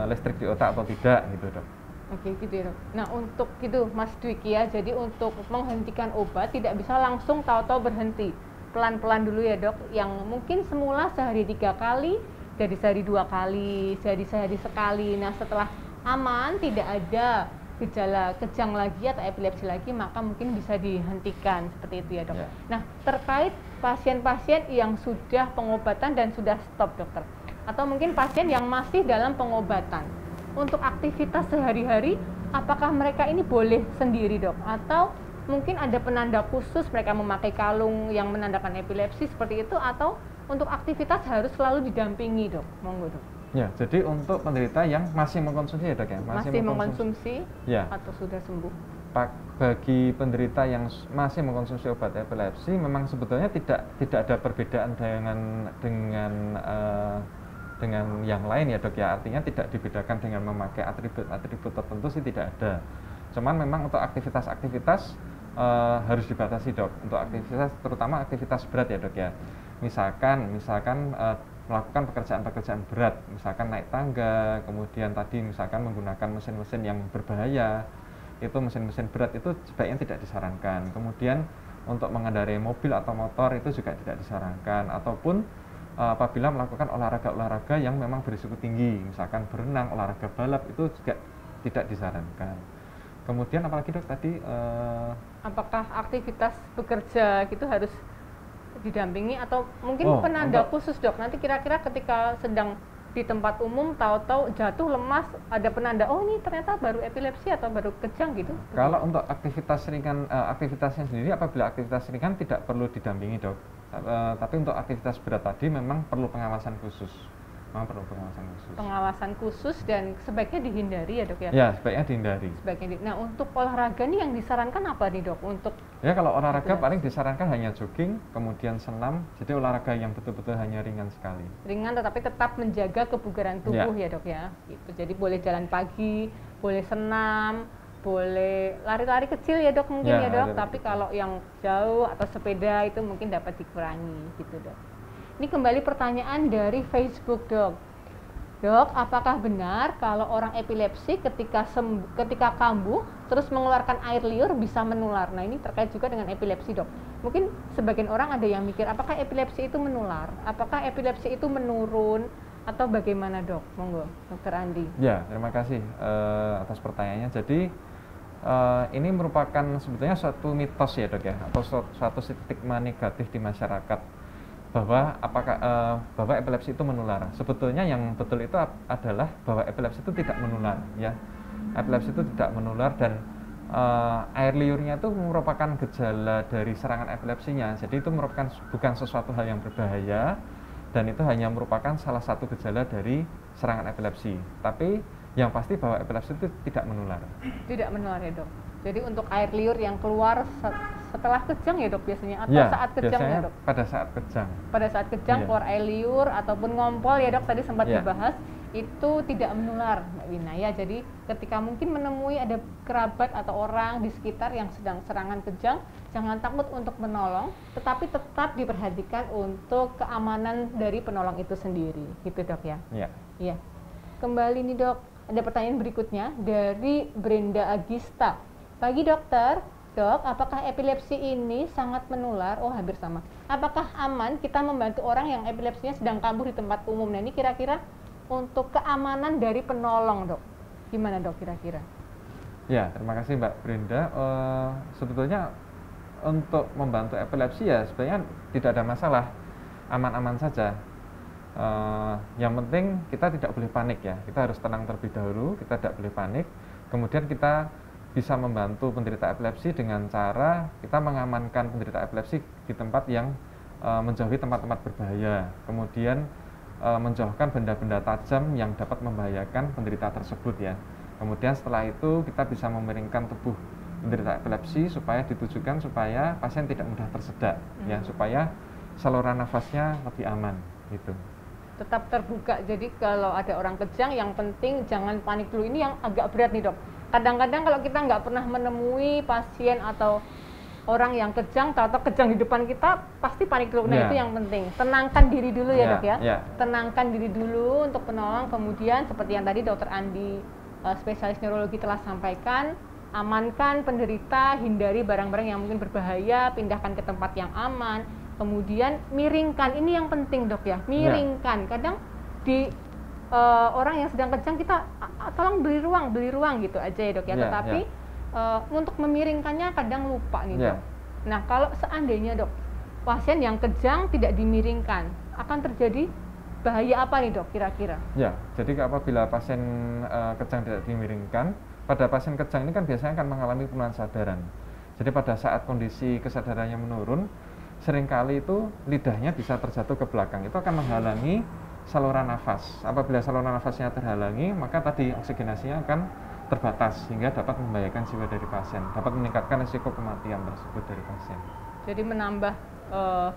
listrik di otak atau tidak gitu dok. Oke gitu ya dok. Nah untuk gitu Mas Dwiki ya, jadi untuk menghentikan obat tidak bisa langsung tahu-tahu berhenti. Pelan-pelan dulu ya dok, yang mungkin semula sehari 3 kali, jadi sehari 2 kali, jadi sehari sekali. Nah setelah aman, tidak ada gejala kejang lagi atau epilepsi lagi, maka mungkin bisa dihentikan seperti itu ya dok. Ya. Nah terkait pasien-pasien yang sudah pengobatan dan sudah stop dokter, atau mungkin pasien yang masih dalam pengobatan, untuk aktivitas sehari-hari, apakah mereka ini boleh sendiri dok? Atau mungkin ada penanda khusus mereka memakai kalung yang menandakan epilepsi seperti itu, atau untuk aktivitas harus selalu didampingi dok? Monggo dok. Ya, jadi untuk penderita yang masih mengkonsumsi ya dok ya? Masih mengkonsumsi ya. Atau sudah sembuh? Bagi penderita yang masih mengkonsumsi obat epilepsi, memang sebetulnya tidak ada perbedaan dengan yang lain ya dok ya. Artinya tidak dibedakan dengan memakai atribut tertentu sih tidak ada. Cuman memang untuk aktivitas harus dibatasi dok. Untuk aktivitas, terutama aktivitas berat ya dok ya. Misalkan melakukan pekerjaan-pekerjaan berat, misalkan naik tangga, kemudian tadi misalkan menggunakan mesin-mesin yang berbahaya, itu mesin-mesin berat itu sebaiknya tidak disarankan. Kemudian untuk mengendarai mobil atau motor itu juga tidak disarankan, ataupun apabila melakukan olahraga-olahraga yang memang berisiko tinggi, misalkan berenang, olahraga balap, itu juga tidak disarankan. Kemudian apalagi dok tadi? Apakah aktivitas bekerja gitu harus didampingi atau mungkin penanda khusus dok? Nanti kira-kira ketika sedang di tempat umum tahu-tahu jatuh lemas, ada penanda, oh ini ternyata baru epilepsi atau baru kejang gitu? Kalau untuk aktivitas ringan, aktivitasnya sendiri, apabila aktivitas ringan tidak perlu didampingi dok. Tapi untuk aktivitas berat tadi memang perlu pengawasan khusus. Pengawasan khusus dan sebaiknya dihindari ya dok ya? Ya, sebaiknya dihindari. Nah untuk olahraga nih yang disarankan apa nih dok? Untuk ya kalau olahraga paling disarankan hanya jogging, kemudian senam. Jadi olahraga yang betul-betul hanya ringan sekali. Ringan tetapi tetap menjaga kebugaran tubuh ya dok ya. Gitu. Jadi boleh jalan pagi, boleh senam, boleh lari-lari kecil ya dok mungkin ya dok. Tapi kalau yang jauh atau sepeda itu mungkin dapat dikurangi gitu dok. Ini kembali pertanyaan dari Facebook dok. Dok, apakah benar kalau orang epilepsi ketika kambuh terus mengeluarkan air liur bisa menular? Nah ini terkait juga dengan epilepsi dok. Mungkin sebagian orang ada yang mikir apakah epilepsi itu menular? Apakah epilepsi itu menurun? Atau bagaimana dok? Monggo dokter Andi. Ya, terima kasih atas pertanyaannya. Jadi ini merupakan sebetulnya suatu mitos ya dok ya, atau suatu stigma negatif di masyarakat bahwa bahwa epilepsi itu menular. Sebetulnya yang betul itu adalah bahwa epilepsi itu tidak menular ya. Epilepsi itu tidak menular dan air liurnya itu merupakan gejala dari serangan epilepsinya. Jadi itu merupakan bukan sesuatu hal yang berbahaya dan itu hanya merupakan salah satu gejala dari serangan epilepsi. Tapi yang pasti bahwa epilepsi itu tidak menular. Tidak menular ya dok. Jadi untuk air liur yang keluar setelah kejang ya dok biasanya atau ya, saat kejang ya dok? Pada saat kejang. Pada saat kejang keluar air liur ataupun ngompol ya dok tadi sempat dibahas, itu tidak menular Mbak Wina ya. Jadi ketika mungkin menemui ada kerabat atau orang di sekitar yang sedang serangan kejang, jangan takut untuk menolong, tetapi tetap diperhatikan untuk keamanan dari penolong itu sendiri, gitu dok ya? Iya. Kembali nih dok, ada pertanyaan berikutnya dari Brenda Agista. Pagi dokter, dok, apakah epilepsi ini sangat menular? Oh hampir sama. Apakah aman kita membantu orang yang epilepsinya sedang kambuh di tempat umum? Nah ini kira-kira untuk keamanan dari penolong dok, gimana dok kira-kira? Ya, terima kasih Mbak Brenda. Sebetulnya untuk membantu epilepsi ya sebenarnya tidak ada masalah, aman-aman saja. Yang penting kita tidak boleh panik ya, kita harus tenang terlebih dahulu, kita tidak boleh panik. Kemudian kita bisa membantu penderita epilepsi dengan cara kita mengamankan penderita epilepsi di tempat yang menjauhi tempat-tempat berbahaya. Kemudian menjauhkan benda-benda tajam yang dapat membahayakan penderita tersebut ya. Kemudian setelah itu kita bisa memiringkan tubuh penderita epilepsi supaya ditujukan supaya pasien tidak mudah tersedak ya, supaya saluran nafasnya lebih aman gitu. tetap terbuka. Jadi kalau ada orang kejang, yang penting jangan panik dulu. Ini yang agak berat nih dok. Kadang-kadang kalau kita nggak pernah menemui pasien atau orang yang kejang, atau kejang di depan kita, pasti panik dulu. Nah itu yang penting. Tenangkan diri dulu ya dok ya. Tenangkan diri dulu untuk penolong. Kemudian seperti yang tadi dokter Andi, spesialis neurologi telah sampaikan, amankan penderita, hindari barang-barang yang mungkin berbahaya, pindahkan ke tempat yang aman. Kemudian miringkan, ini yang penting dok ya, miringkan. Kadang di orang yang sedang kejang kita tolong beri ruang gitu aja ya dok ya. Tetapi untuk memiringkannya kadang lupa nih dok. Nah kalau seandainya dok, pasien yang kejang tidak dimiringkan, akan terjadi bahaya apa nih dok kira-kira? Ya, jadi apabila pasien kejang tidak dimiringkan, pada pasien kejang ini kan biasanya akan mengalami penurunan sadaran. Jadi pada saat kondisi kesadarannya menurun, seringkali itu lidahnya bisa terjatuh ke belakang. Itu akan menghalangi saluran nafas. Apabila saluran nafasnya terhalangi, maka tadi oksigenasinya akan terbatas sehingga dapat membahayakan jiwa dari pasien, dapat meningkatkan risiko kematian tersebut dari pasien. Jadi menambah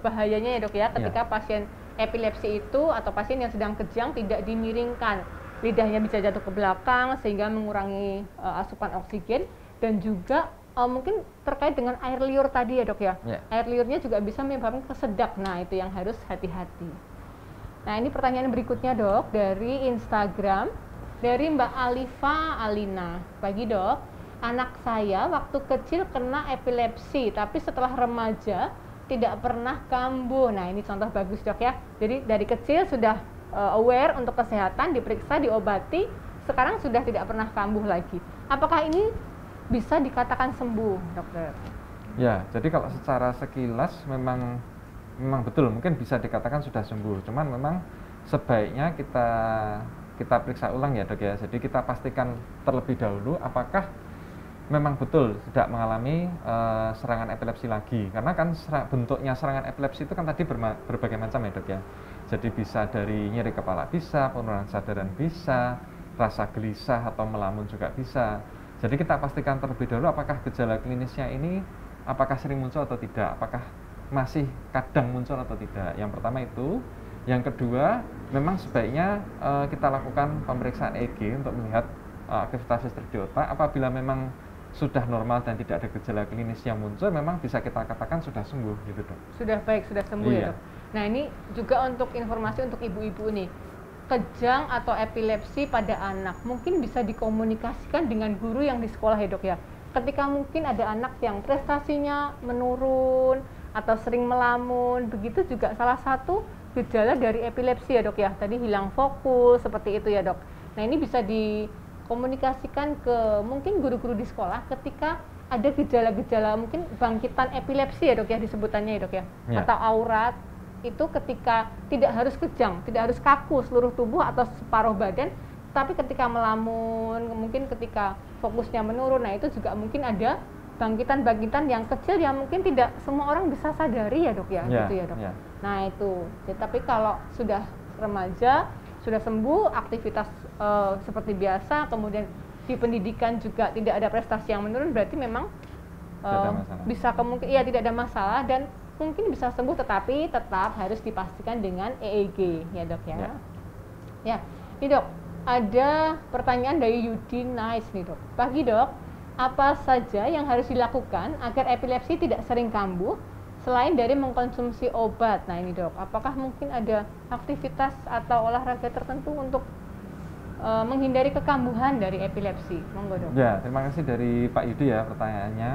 bahayanya ya dok ya, ketika pasien epilepsi itu atau pasien yang sedang kejang tidak dimiringkan, lidahnya bisa jatuh ke belakang sehingga mengurangi asupan oksigen, dan juga mungkin terkait dengan air liur tadi ya dok ya. Air liurnya juga bisa menyebabkan kesedak. Nah itu yang harus hati-hati. Nah ini pertanyaan berikutnya dok dari Instagram dari Mbak Alifa Alina. Pagi dok, anak saya waktu kecil kena epilepsi, tapi setelah remaja tidak pernah kambuh. Nah ini contoh bagus dok ya. Jadi dari kecil sudah aware untuk kesehatan, diperiksa, diobati, sekarang sudah tidak pernah kambuh lagi. Apakah ini bisa dikatakan sembuh dokter? Ya, jadi kalau secara sekilas memang betul, mungkin bisa dikatakan sudah sembuh. Cuman memang sebaiknya kita periksa ulang ya dok ya. Jadi kita pastikan terlebih dahulu apakah memang betul tidak mengalami serangan epilepsi lagi. Karena kan bentuknya serangan epilepsi itu kan tadi berbagai macam ya dok ya. Jadi bisa dari nyeri kepala bisa, penurunan sadaran bisa, rasa gelisah atau melamun juga bisa. Jadi kita pastikan terlebih dahulu apakah gejala klinisnya ini apakah sering muncul atau tidak, apakah masih kadang muncul atau tidak. Yang pertama itu. Yang kedua, memang sebaiknya kita lakukan pemeriksaan EEG untuk melihat aktivitas listrik di otak. Apabila memang sudah normal dan tidak ada gejala klinis yang muncul, memang bisa kita katakan sudah sembuh gitu dok. Sudah baik, sudah sembuh ya dok. Nah ini juga untuk informasi untuk ibu-ibu nih, kejang atau epilepsi pada anak mungkin bisa dikomunikasikan dengan guru yang di sekolah ya dok ya. Ketika mungkin ada anak yang prestasinya menurun atau sering melamun, begitu juga salah satu gejala dari epilepsi ya dok ya, tadi hilang fokus seperti itu ya dok. Nah ini bisa dikomunikasikan ke mungkin guru-guru di sekolah ketika ada gejala-gejala mungkin bangkitan epilepsi ya dok ya disebutannya ya dok ya, atau aurat itu ketika tidak harus kejang, tidak harus kaku seluruh tubuh atau separuh badan, tapi ketika melamun, mungkin ketika fokusnya menurun, nah itu juga mungkin ada bangkitan-bangkitan yang kecil yang mungkin tidak semua orang bisa sadari ya dok ya, gitu ya dok. Nah itu, tapi kalau sudah remaja, sudah sembuh, aktivitas seperti biasa, kemudian di pendidikan juga tidak ada prestasi yang menurun, berarti memang bisa kemungkinan tidak ada masalah dan mungkin bisa sembuh, tetapi tetap harus dipastikan dengan EEG ya dok ya. Ya, ini dok, ada pertanyaan dari Yudi Nice nih dok. Pagi dok, apa saja yang harus dilakukan agar epilepsi tidak sering kambuh selain dari mengkonsumsi obat? Nah ini dok, apakah mungkin ada aktivitas atau olahraga tertentu untuk menghindari kekambuhan dari epilepsi? Monggo dok. Ya, terima kasih dari Pak Yudi ya pertanyaannya,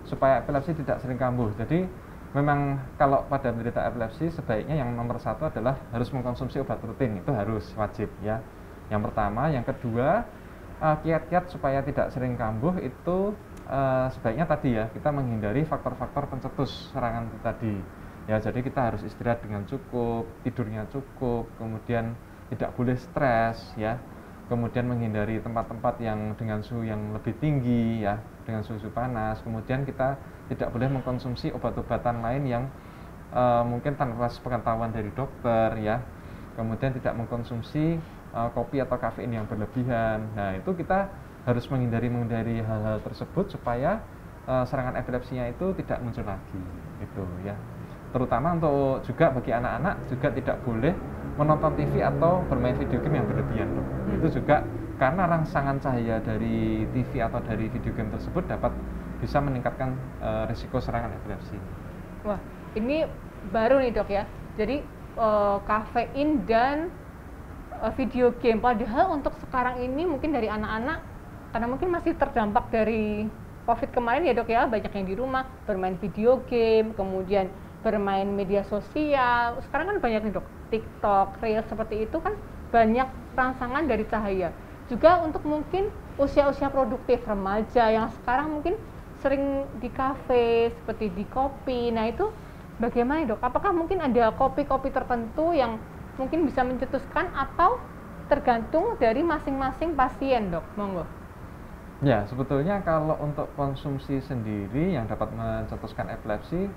supaya epilepsi tidak sering kambuh. Jadi memang kalau pada penderita epilepsi sebaiknya yang nomor satu adalah harus mengkonsumsi obat rutin, itu harus wajib ya. Yang pertama, yang kedua, kiat-kiat supaya tidak sering kambuh itu sebaiknya tadi ya kita menghindari faktor-faktor pencetus serangan tadi ya. Jadi kita harus istirahat dengan cukup, tidurnya cukup, kemudian tidak boleh stres ya, kemudian menghindari tempat-tempat yang dengan suhu yang lebih tinggi ya, dengan suhu panas, kemudian kita tidak boleh mengkonsumsi obat-obatan lain yang mungkin tanpa sepengetahuan dari dokter ya, kemudian tidak mengkonsumsi kopi atau kafein yang berlebihan. Nah itu kita harus menghindari hal-hal tersebut supaya serangan epilepsinya itu tidak muncul lagi gitu ya. Terutama untuk juga bagi anak-anak juga tidak boleh menonton TV atau bermain video game yang berlebihan, dok. Itu juga karena rangsangan cahaya dari TV atau dari video game tersebut dapat bisa meningkatkan risiko serangan epilepsi. Wah, ini baru nih dok ya. Jadi kafein dan video game, padahal untuk sekarang ini mungkin dari anak-anak karena mungkin masih terdampak dari COVID kemarin ya dok ya, banyak yang di rumah bermain video game, kemudian bermain media sosial. Sekarang kan banyak nih dok, TikTok, Reels seperti itu kan banyak rangsangan dari cahaya. Juga untuk mungkin usia-usia produktif remaja yang sekarang mungkin sering di kafe, seperti di kopi. Nah itu bagaimana dok? Apakah mungkin ada kopi-kopi tertentu yang mungkin bisa mencetuskan atau tergantung dari masing-masing pasien dok? Monggo. Ya, sebetulnya kalau untuk konsumsi sendiri yang dapat mencetuskan epilepsi,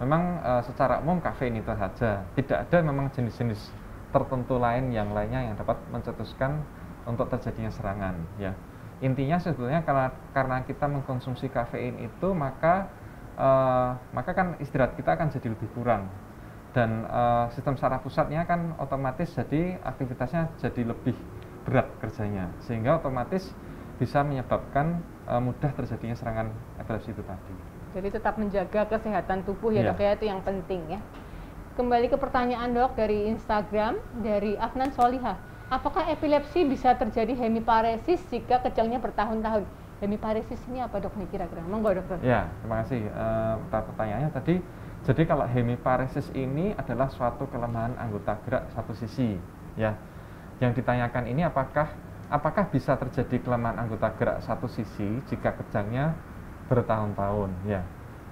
memang secara umum kafein itu saja. Tidak ada memang jenis-jenis tertentu yang lainnya yang dapat mencetuskan untuk terjadinya serangan. Ya, intinya sebetulnya karena kita mengkonsumsi kafein itu maka kan istirahat kita akan jadi lebih kurang dan sistem saraf pusatnya kan otomatis jadi aktivitasnya jadi lebih berat kerjanya sehingga otomatis bisa menyebabkan mudah terjadinya serangan epilepsi itu tadi. Jadi tetap menjaga kesehatan tubuh ya dok ya, itu yang penting ya. Kembali ke pertanyaan dok dari Instagram dari Afnan Solihah. Apakah epilepsi bisa terjadi hemiparesis jika kejangnya bertahun-tahun? Hemiparesis ini apa dok nih kira-kira? Monggo dokter. Ya, terima kasih pertanyaannya tadi. Jadi kalau hemiparesis ini adalah suatu kelemahan anggota gerak satu sisi, ya. Yang ditanyakan ini apakah bisa terjadi kelemahan anggota gerak satu sisi jika kejangnya bertahun-tahun, ya.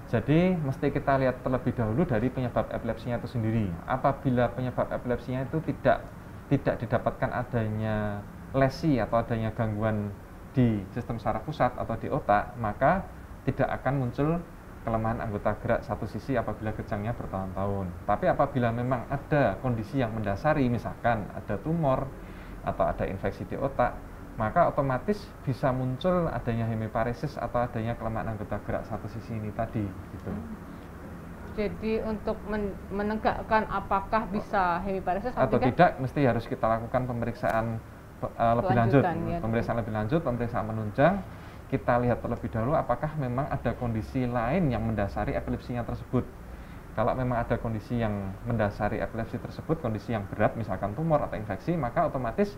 Jadi mesti kita lihat terlebih dahulu dari penyebab epilepsinya itu sendiri. Apabila penyebab epilepsinya itu tidak didapatkan adanya lesi atau adanya gangguan di sistem saraf pusat atau di otak, maka tidak akan muncul kelemahan anggota gerak satu sisi apabila kejangnya bertahun-tahun. Tapi apabila memang ada kondisi yang mendasari, misalkan ada tumor atau ada infeksi di otak, maka otomatis bisa muncul adanya hemiparesis atau adanya kelemahan anggota gerak satu sisi ini tadi gitu. Jadi untuk menegakkan apakah bisa hemiparesis atau tidak mesti harus kita lakukan pemeriksaan lebih lanjut, ya, pemeriksaan lebih lanjut, pemeriksaan menunjang. Kita lihat terlebih dahulu apakah memang ada kondisi lain yang mendasari epilepsinya tersebut. Kalau memang ada kondisi yang mendasari epilepsi tersebut, kondisi yang berat, misalkan tumor atau infeksi, maka otomatis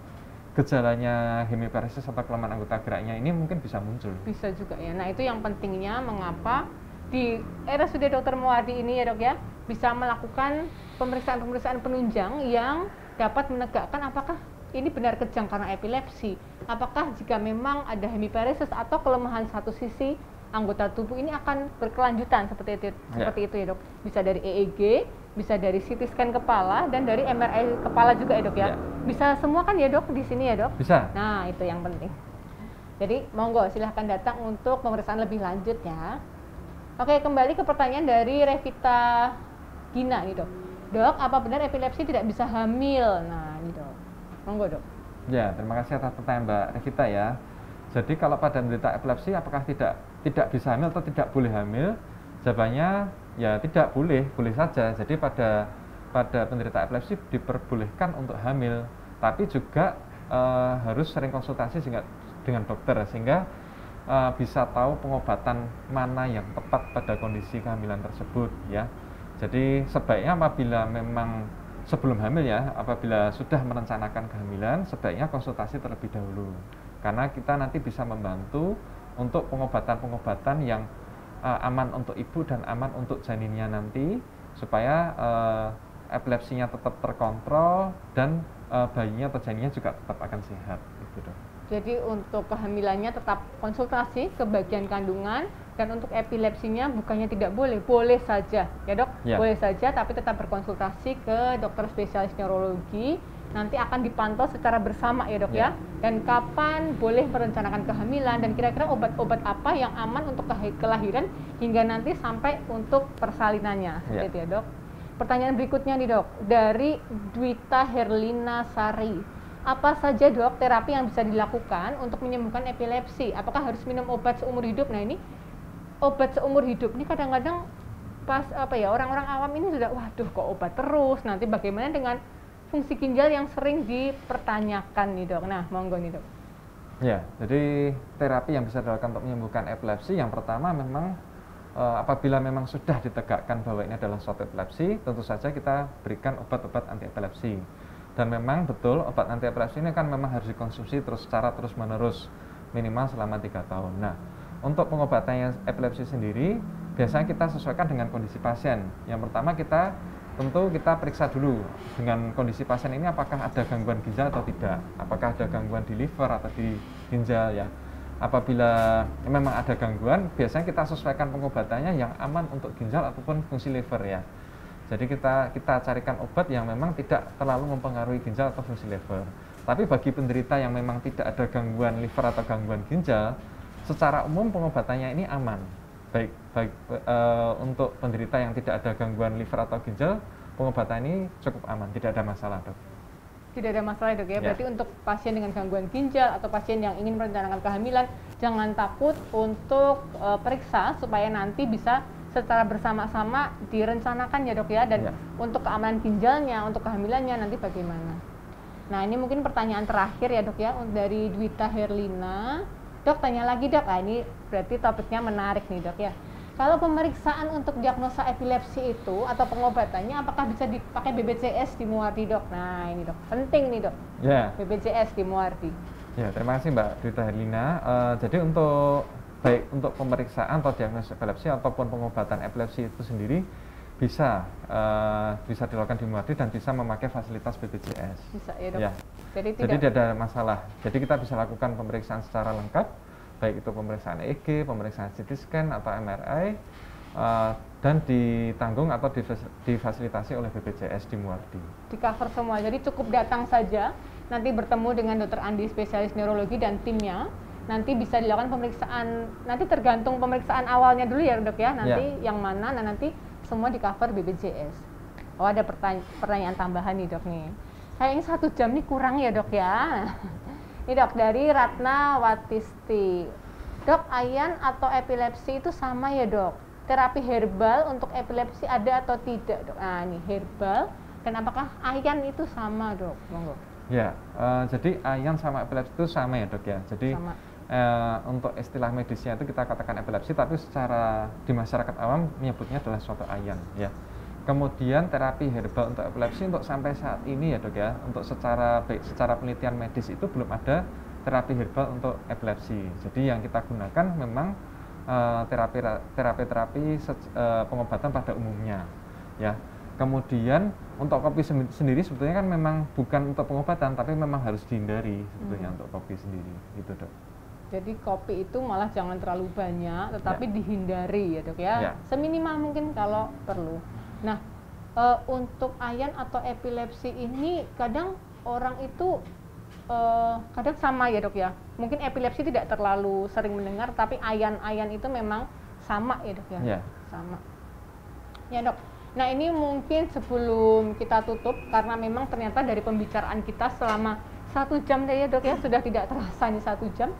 gejalanya hemiparesis atau kelemahan anggota geraknya ini mungkin bisa muncul. Bisa juga ya. Nah itu yang pentingnya mengapa di RSUD Dr. Muwardi ini ya dok ya, bisa melakukan pemeriksaan-pemeriksaan penunjang yang dapat menegakkan apakah ini benar kejang karena epilepsi, apakah jika memang ada hemiparesis atau kelemahan satu sisi anggota tubuh ini akan berkelanjutan seperti itu ya dok. Bisa dari EEG, bisa dari CT scan kepala dan dari MRI kepala juga ya dok ya. Bisa semua kan ya dok di sini ya dok? Bisa. Nah itu yang penting. Jadi monggo silahkan datang untuk pemeriksaan lebih lanjut ya. Oke, kembali ke pertanyaan dari Revita Gina nih dok. Dok, apa benar epilepsi tidak bisa hamil? Nah ini dok. Monggo dok. Ya, terima kasih atas pertanyaan Mbak Revita ya. Jadi kalau pada menderita epilepsi apakah tidak bisa hamil atau tidak boleh hamil? Jawabannya ya tidak boleh, boleh saja. Jadi pada penderita epilepsi diperbolehkan untuk hamil, tapi juga harus sering konsultasi dengan dokter sehingga bisa tahu pengobatan mana yang tepat pada kondisi kehamilan tersebut ya. Jadi sebaiknya apabila memang sebelum hamil ya, apabila sudah merencanakan kehamilan, sebaiknya konsultasi terlebih dahulu. Karena kita nanti bisa membantu untuk pengobatan-pengobatan yang aman untuk ibu dan aman untuk janinnya nanti, supaya epilepsinya tetap terkontrol dan bayinya atau janinnya juga tetap akan sehat. Gitu, dok. Jadi untuk kehamilannya tetap konsultasi ke bagian kandungan, dan untuk epilepsinya bukannya tidak boleh, boleh saja ya dok, boleh saja, tapi tetap berkonsultasi ke dokter spesialis neurologi. Nanti akan dipantau secara bersama ya dok ya, dan kapan boleh merencanakan kehamilan dan kira-kira obat-obat apa yang aman untuk kelahiran hingga nanti sampai untuk persalinannya gitu ya dok. Pertanyaan berikutnya nih dok, dari Dwita Herlina Sari. Apa saja dok terapi yang bisa dilakukan untuk menyembuhkan epilepsi? Apakah harus minum obat seumur hidup? Nah ini obat seumur hidup ini kadang-kadang pas orang-orang awam ini sudah waduh kok obat terus, nanti bagaimana dengan fungsi ginjal yang sering dipertanyakan nih dok. Nah, monggo nih dok. Ya, jadi terapi yang bisa dilakukan untuk menyembuhkan epilepsi yang pertama memang apabila memang sudah ditegakkan bahwa ini adalah suatu epilepsi, tentu saja kita berikan obat-obat anti epilepsi. Dan memang betul obat anti epilepsi ini kan memang harus dikonsumsi secara terus-menerus minimal selama 3 tahun. Nah, untuk pengobatannya epilepsi sendiri biasanya kita sesuaikan dengan kondisi pasien. Yang pertama tentu kita periksa dulu dengan kondisi pasien ini apakah ada gangguan ginjal atau tidak, apakah ada gangguan di liver atau di ginjal ya. Apabila memang ada gangguan, biasanya kita sesuaikan pengobatannya yang aman untuk ginjal ataupun fungsi liver ya. Jadi kita carikan obat yang memang tidak terlalu mempengaruhi ginjal atau fungsi liver. Tapi bagi penderita yang memang tidak ada gangguan liver atau gangguan ginjal, secara umum pengobatannya ini aman. Baik untuk penderita yang tidak ada gangguan liver atau ginjal, pengobatan ini cukup aman, tidak ada masalah dok. Tidak ada masalah dok ya. Berarti untuk pasien dengan gangguan ginjal atau pasien yang ingin merencanakan kehamilan, jangan takut untuk periksa supaya nanti bisa secara bersama-sama direncanakan ya dok ya. Dan untuk keamanan ginjalnya, untuk kehamilannya nanti bagaimana. Nah ini mungkin pertanyaan terakhir ya dok ya dari Dwita Herlina. Dok tanya lagi dok, ini berarti topiknya menarik nih dok ya. Kalau pemeriksaan untuk diagnosa epilepsi itu atau pengobatannya apakah bisa dipakai BPJS di Muardi dok? Nah ini dok, penting nih dok, BPJS di Muardi. Ya terima kasih Mbak Dwita Herlina. Jadi baik untuk pemeriksaan atau diagnosis epilepsi ataupun pengobatan epilepsi itu sendiri bisa dilakukan di Muardi dan bisa memakai fasilitas BPJS. Bisa ya dok. Ya. Jadi tidak ada masalah. Jadi kita bisa lakukan pemeriksaan secara lengkap, baik itu pemeriksaan EEG, pemeriksaan CT scan atau MRI, dan ditanggung atau difasilitasi oleh BPJS di Muardi. Di cover semua. Jadi cukup datang saja, nanti bertemu dengan Dr. Andi spesialis neurologi dan timnya. Nanti bisa dilakukan pemeriksaan. Nanti tergantung pemeriksaan awalnya dulu ya dok ya. Nanti yang mana? Nah nanti semua di cover BPJS. Oh ada pertanyaan tambahan nih dok nih. Kayaknya 1 jam nih kurang ya dok ya. Ini dok dari Ratna Watisti. Dok, ayan atau epilepsi itu sama ya dok? Terapi herbal untuk epilepsi ada atau tidak dok? Nah ini herbal dan apakah ayan itu sama dok? Monggo. Ya, jadi ayan sama epilepsi itu sama ya dok ya. Jadi untuk istilah medisnya itu kita katakan epilepsi, tapi secara di masyarakat awam menyebutnya adalah suatu ayan ya. Kemudian terapi herbal untuk epilepsi untuk sampai saat ini ya dok ya, untuk secara penelitian medis itu belum ada terapi herbal untuk epilepsi. Jadi yang kita gunakan memang terapi pengobatan pada umumnya ya. Kemudian untuk kopi sendiri sebetulnya kan memang bukan untuk pengobatan, tapi memang harus dihindari sebetulnya untuk kopi sendiri gitu dok. Jadi kopi itu malah jangan terlalu banyak, tetapi dihindari ya dok ya. Seminimal mungkin kalau perlu. Nah, untuk ayan atau epilepsi ini kadang orang itu kadang sama ya dok ya. Mungkin epilepsi tidak terlalu sering mendengar, tapi ayan itu memang sama ya dok ya. Sama. Ya dok. Nah ini mungkin sebelum kita tutup, karena memang ternyata dari pembicaraan kita selama 1 jam deh ya dok ya, sudah tidak terasa nih 1 jam.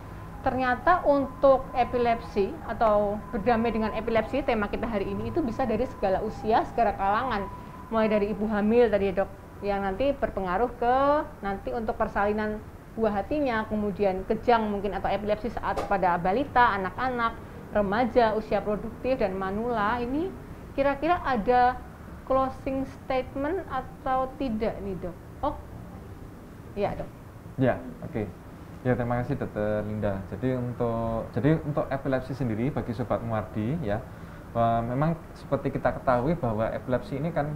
Ternyata untuk epilepsi atau berdamai dengan epilepsi, tema kita hari ini itu bisa dari segala usia, segala kalangan. Mulai dari ibu hamil tadi dok, yang nanti berpengaruh ke nanti untuk persalinan buah hatinya, kemudian kejang mungkin atau epilepsi saat pada balita, anak-anak, remaja, usia produktif, dan manula. Ini kira-kira ada closing statement atau tidak nih dok? Oh, iya dok. Ya, oke. Ya terima kasih Dr. Linda. Jadi untuk epilepsi sendiri bagi Sobat Muardi ya, memang seperti kita ketahui bahwa epilepsi ini kan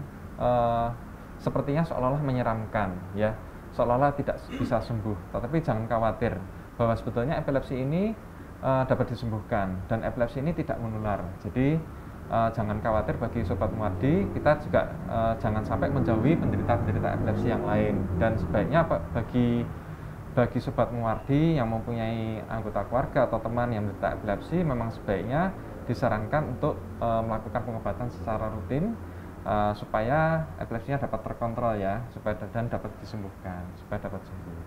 sepertinya seolah-olah menyeramkan ya, seolah-olah tidak bisa sembuh. Tetapi jangan khawatir bahwa sebetulnya epilepsi ini dapat disembuhkan dan epilepsi ini tidak menular. Jadi jangan khawatir bagi Sobat Muardi, kita juga jangan sampai menjauhi penderita-penderita epilepsi yang lain. Dan sebaiknya bagi Sobat Muardi yang mempunyai anggota keluarga atau teman yang menderita epilepsi, memang sebaiknya disarankan untuk melakukan pengobatan secara rutin supaya epilepsinya dapat terkontrol ya, dan dapat disembuhkan, supaya dapat sembuh.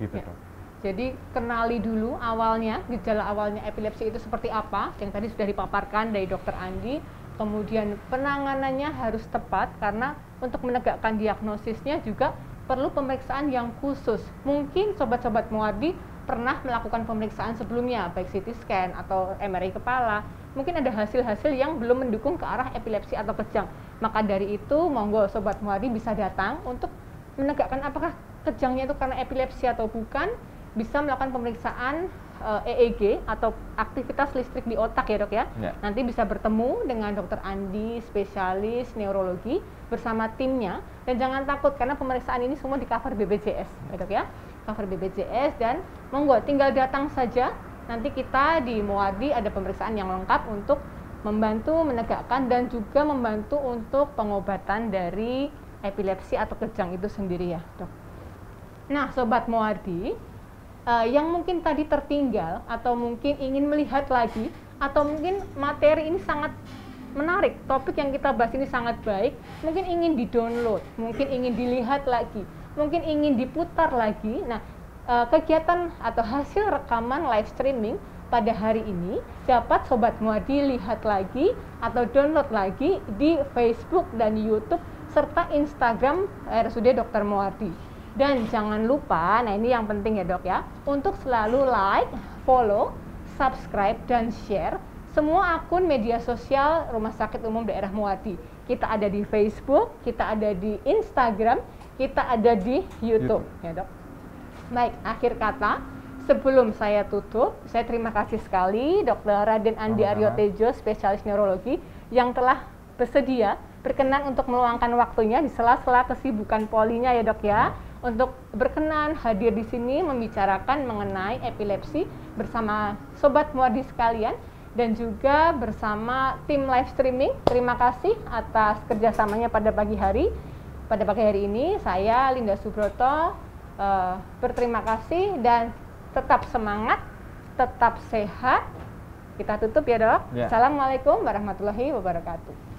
Gitu dok. Jadi kenali dulu awalnya, gejala awalnya epilepsi itu seperti apa, yang tadi sudah dipaparkan dari Dr. Andi. Kemudian penanganannya harus tepat, karena untuk menegakkan diagnosisnya juga perlu pemeriksaan yang khusus. Mungkin sobat-sobat Muardi pernah melakukan pemeriksaan sebelumnya, baik CT scan atau MRI kepala. Mungkin ada hasil-hasil yang belum mendukung ke arah epilepsi atau kejang. Maka dari itu, monggo sobat Muardi bisa datang untuk menegakkan apakah kejangnya itu karena epilepsi atau bukan. Bisa melakukan pemeriksaan EEG atau aktivitas listrik di otak ya dok ya. Nanti bisa bertemu dengan dokter Andi, spesialis neurologi bersama timnya. Dan jangan takut karena pemeriksaan ini semua di cover BPJS ya dok ya. Cover BPJS dan monggo tinggal datang saja. Nanti kita di Muardi ada pemeriksaan yang lengkap untuk membantu menegakkan dan juga membantu untuk pengobatan dari epilepsi atau kejang itu sendiri ya dok. Nah sobat Muardi, yang mungkin tadi tertinggal atau mungkin ingin melihat lagi atau mungkin materi ini sangat menarik, topik yang kita bahas ini sangat baik, mungkin ingin di-download, mungkin ingin dilihat lagi, mungkin ingin diputar lagi. Nah, kegiatan atau hasil rekaman live streaming pada hari ini dapat sobat Muardi lihat lagi atau download lagi di Facebook dan YouTube serta Instagram RSUD Dr. Muardi. Dan jangan lupa, nah ini yang penting ya dok ya, untuk selalu like, follow, subscribe, dan share semua akun media sosial Rumah Sakit Umum Daerah Muardi. Kita ada di Facebook, kita ada di Instagram, kita ada di YouTube. Ya dok. Baik, akhir kata, sebelum saya tutup, saya terima kasih sekali Dr. Raden Andi Aryo Tejo, spesialis neurologi, yang telah bersedia berkenan untuk meluangkan waktunya di sela-sela kesibukan polinya ya dok ya, untuk berkenan hadir di sini membicarakan mengenai epilepsi bersama sobat Muardi sekalian dan juga bersama tim live streaming. Terima kasih atas kerjasamanya pada pagi hari. Pada pagi hari ini saya Linda Subroto berterima kasih dan tetap semangat, tetap sehat. Kita tutup ya dok. Assalamualaikum warahmatullahi wabarakatuh.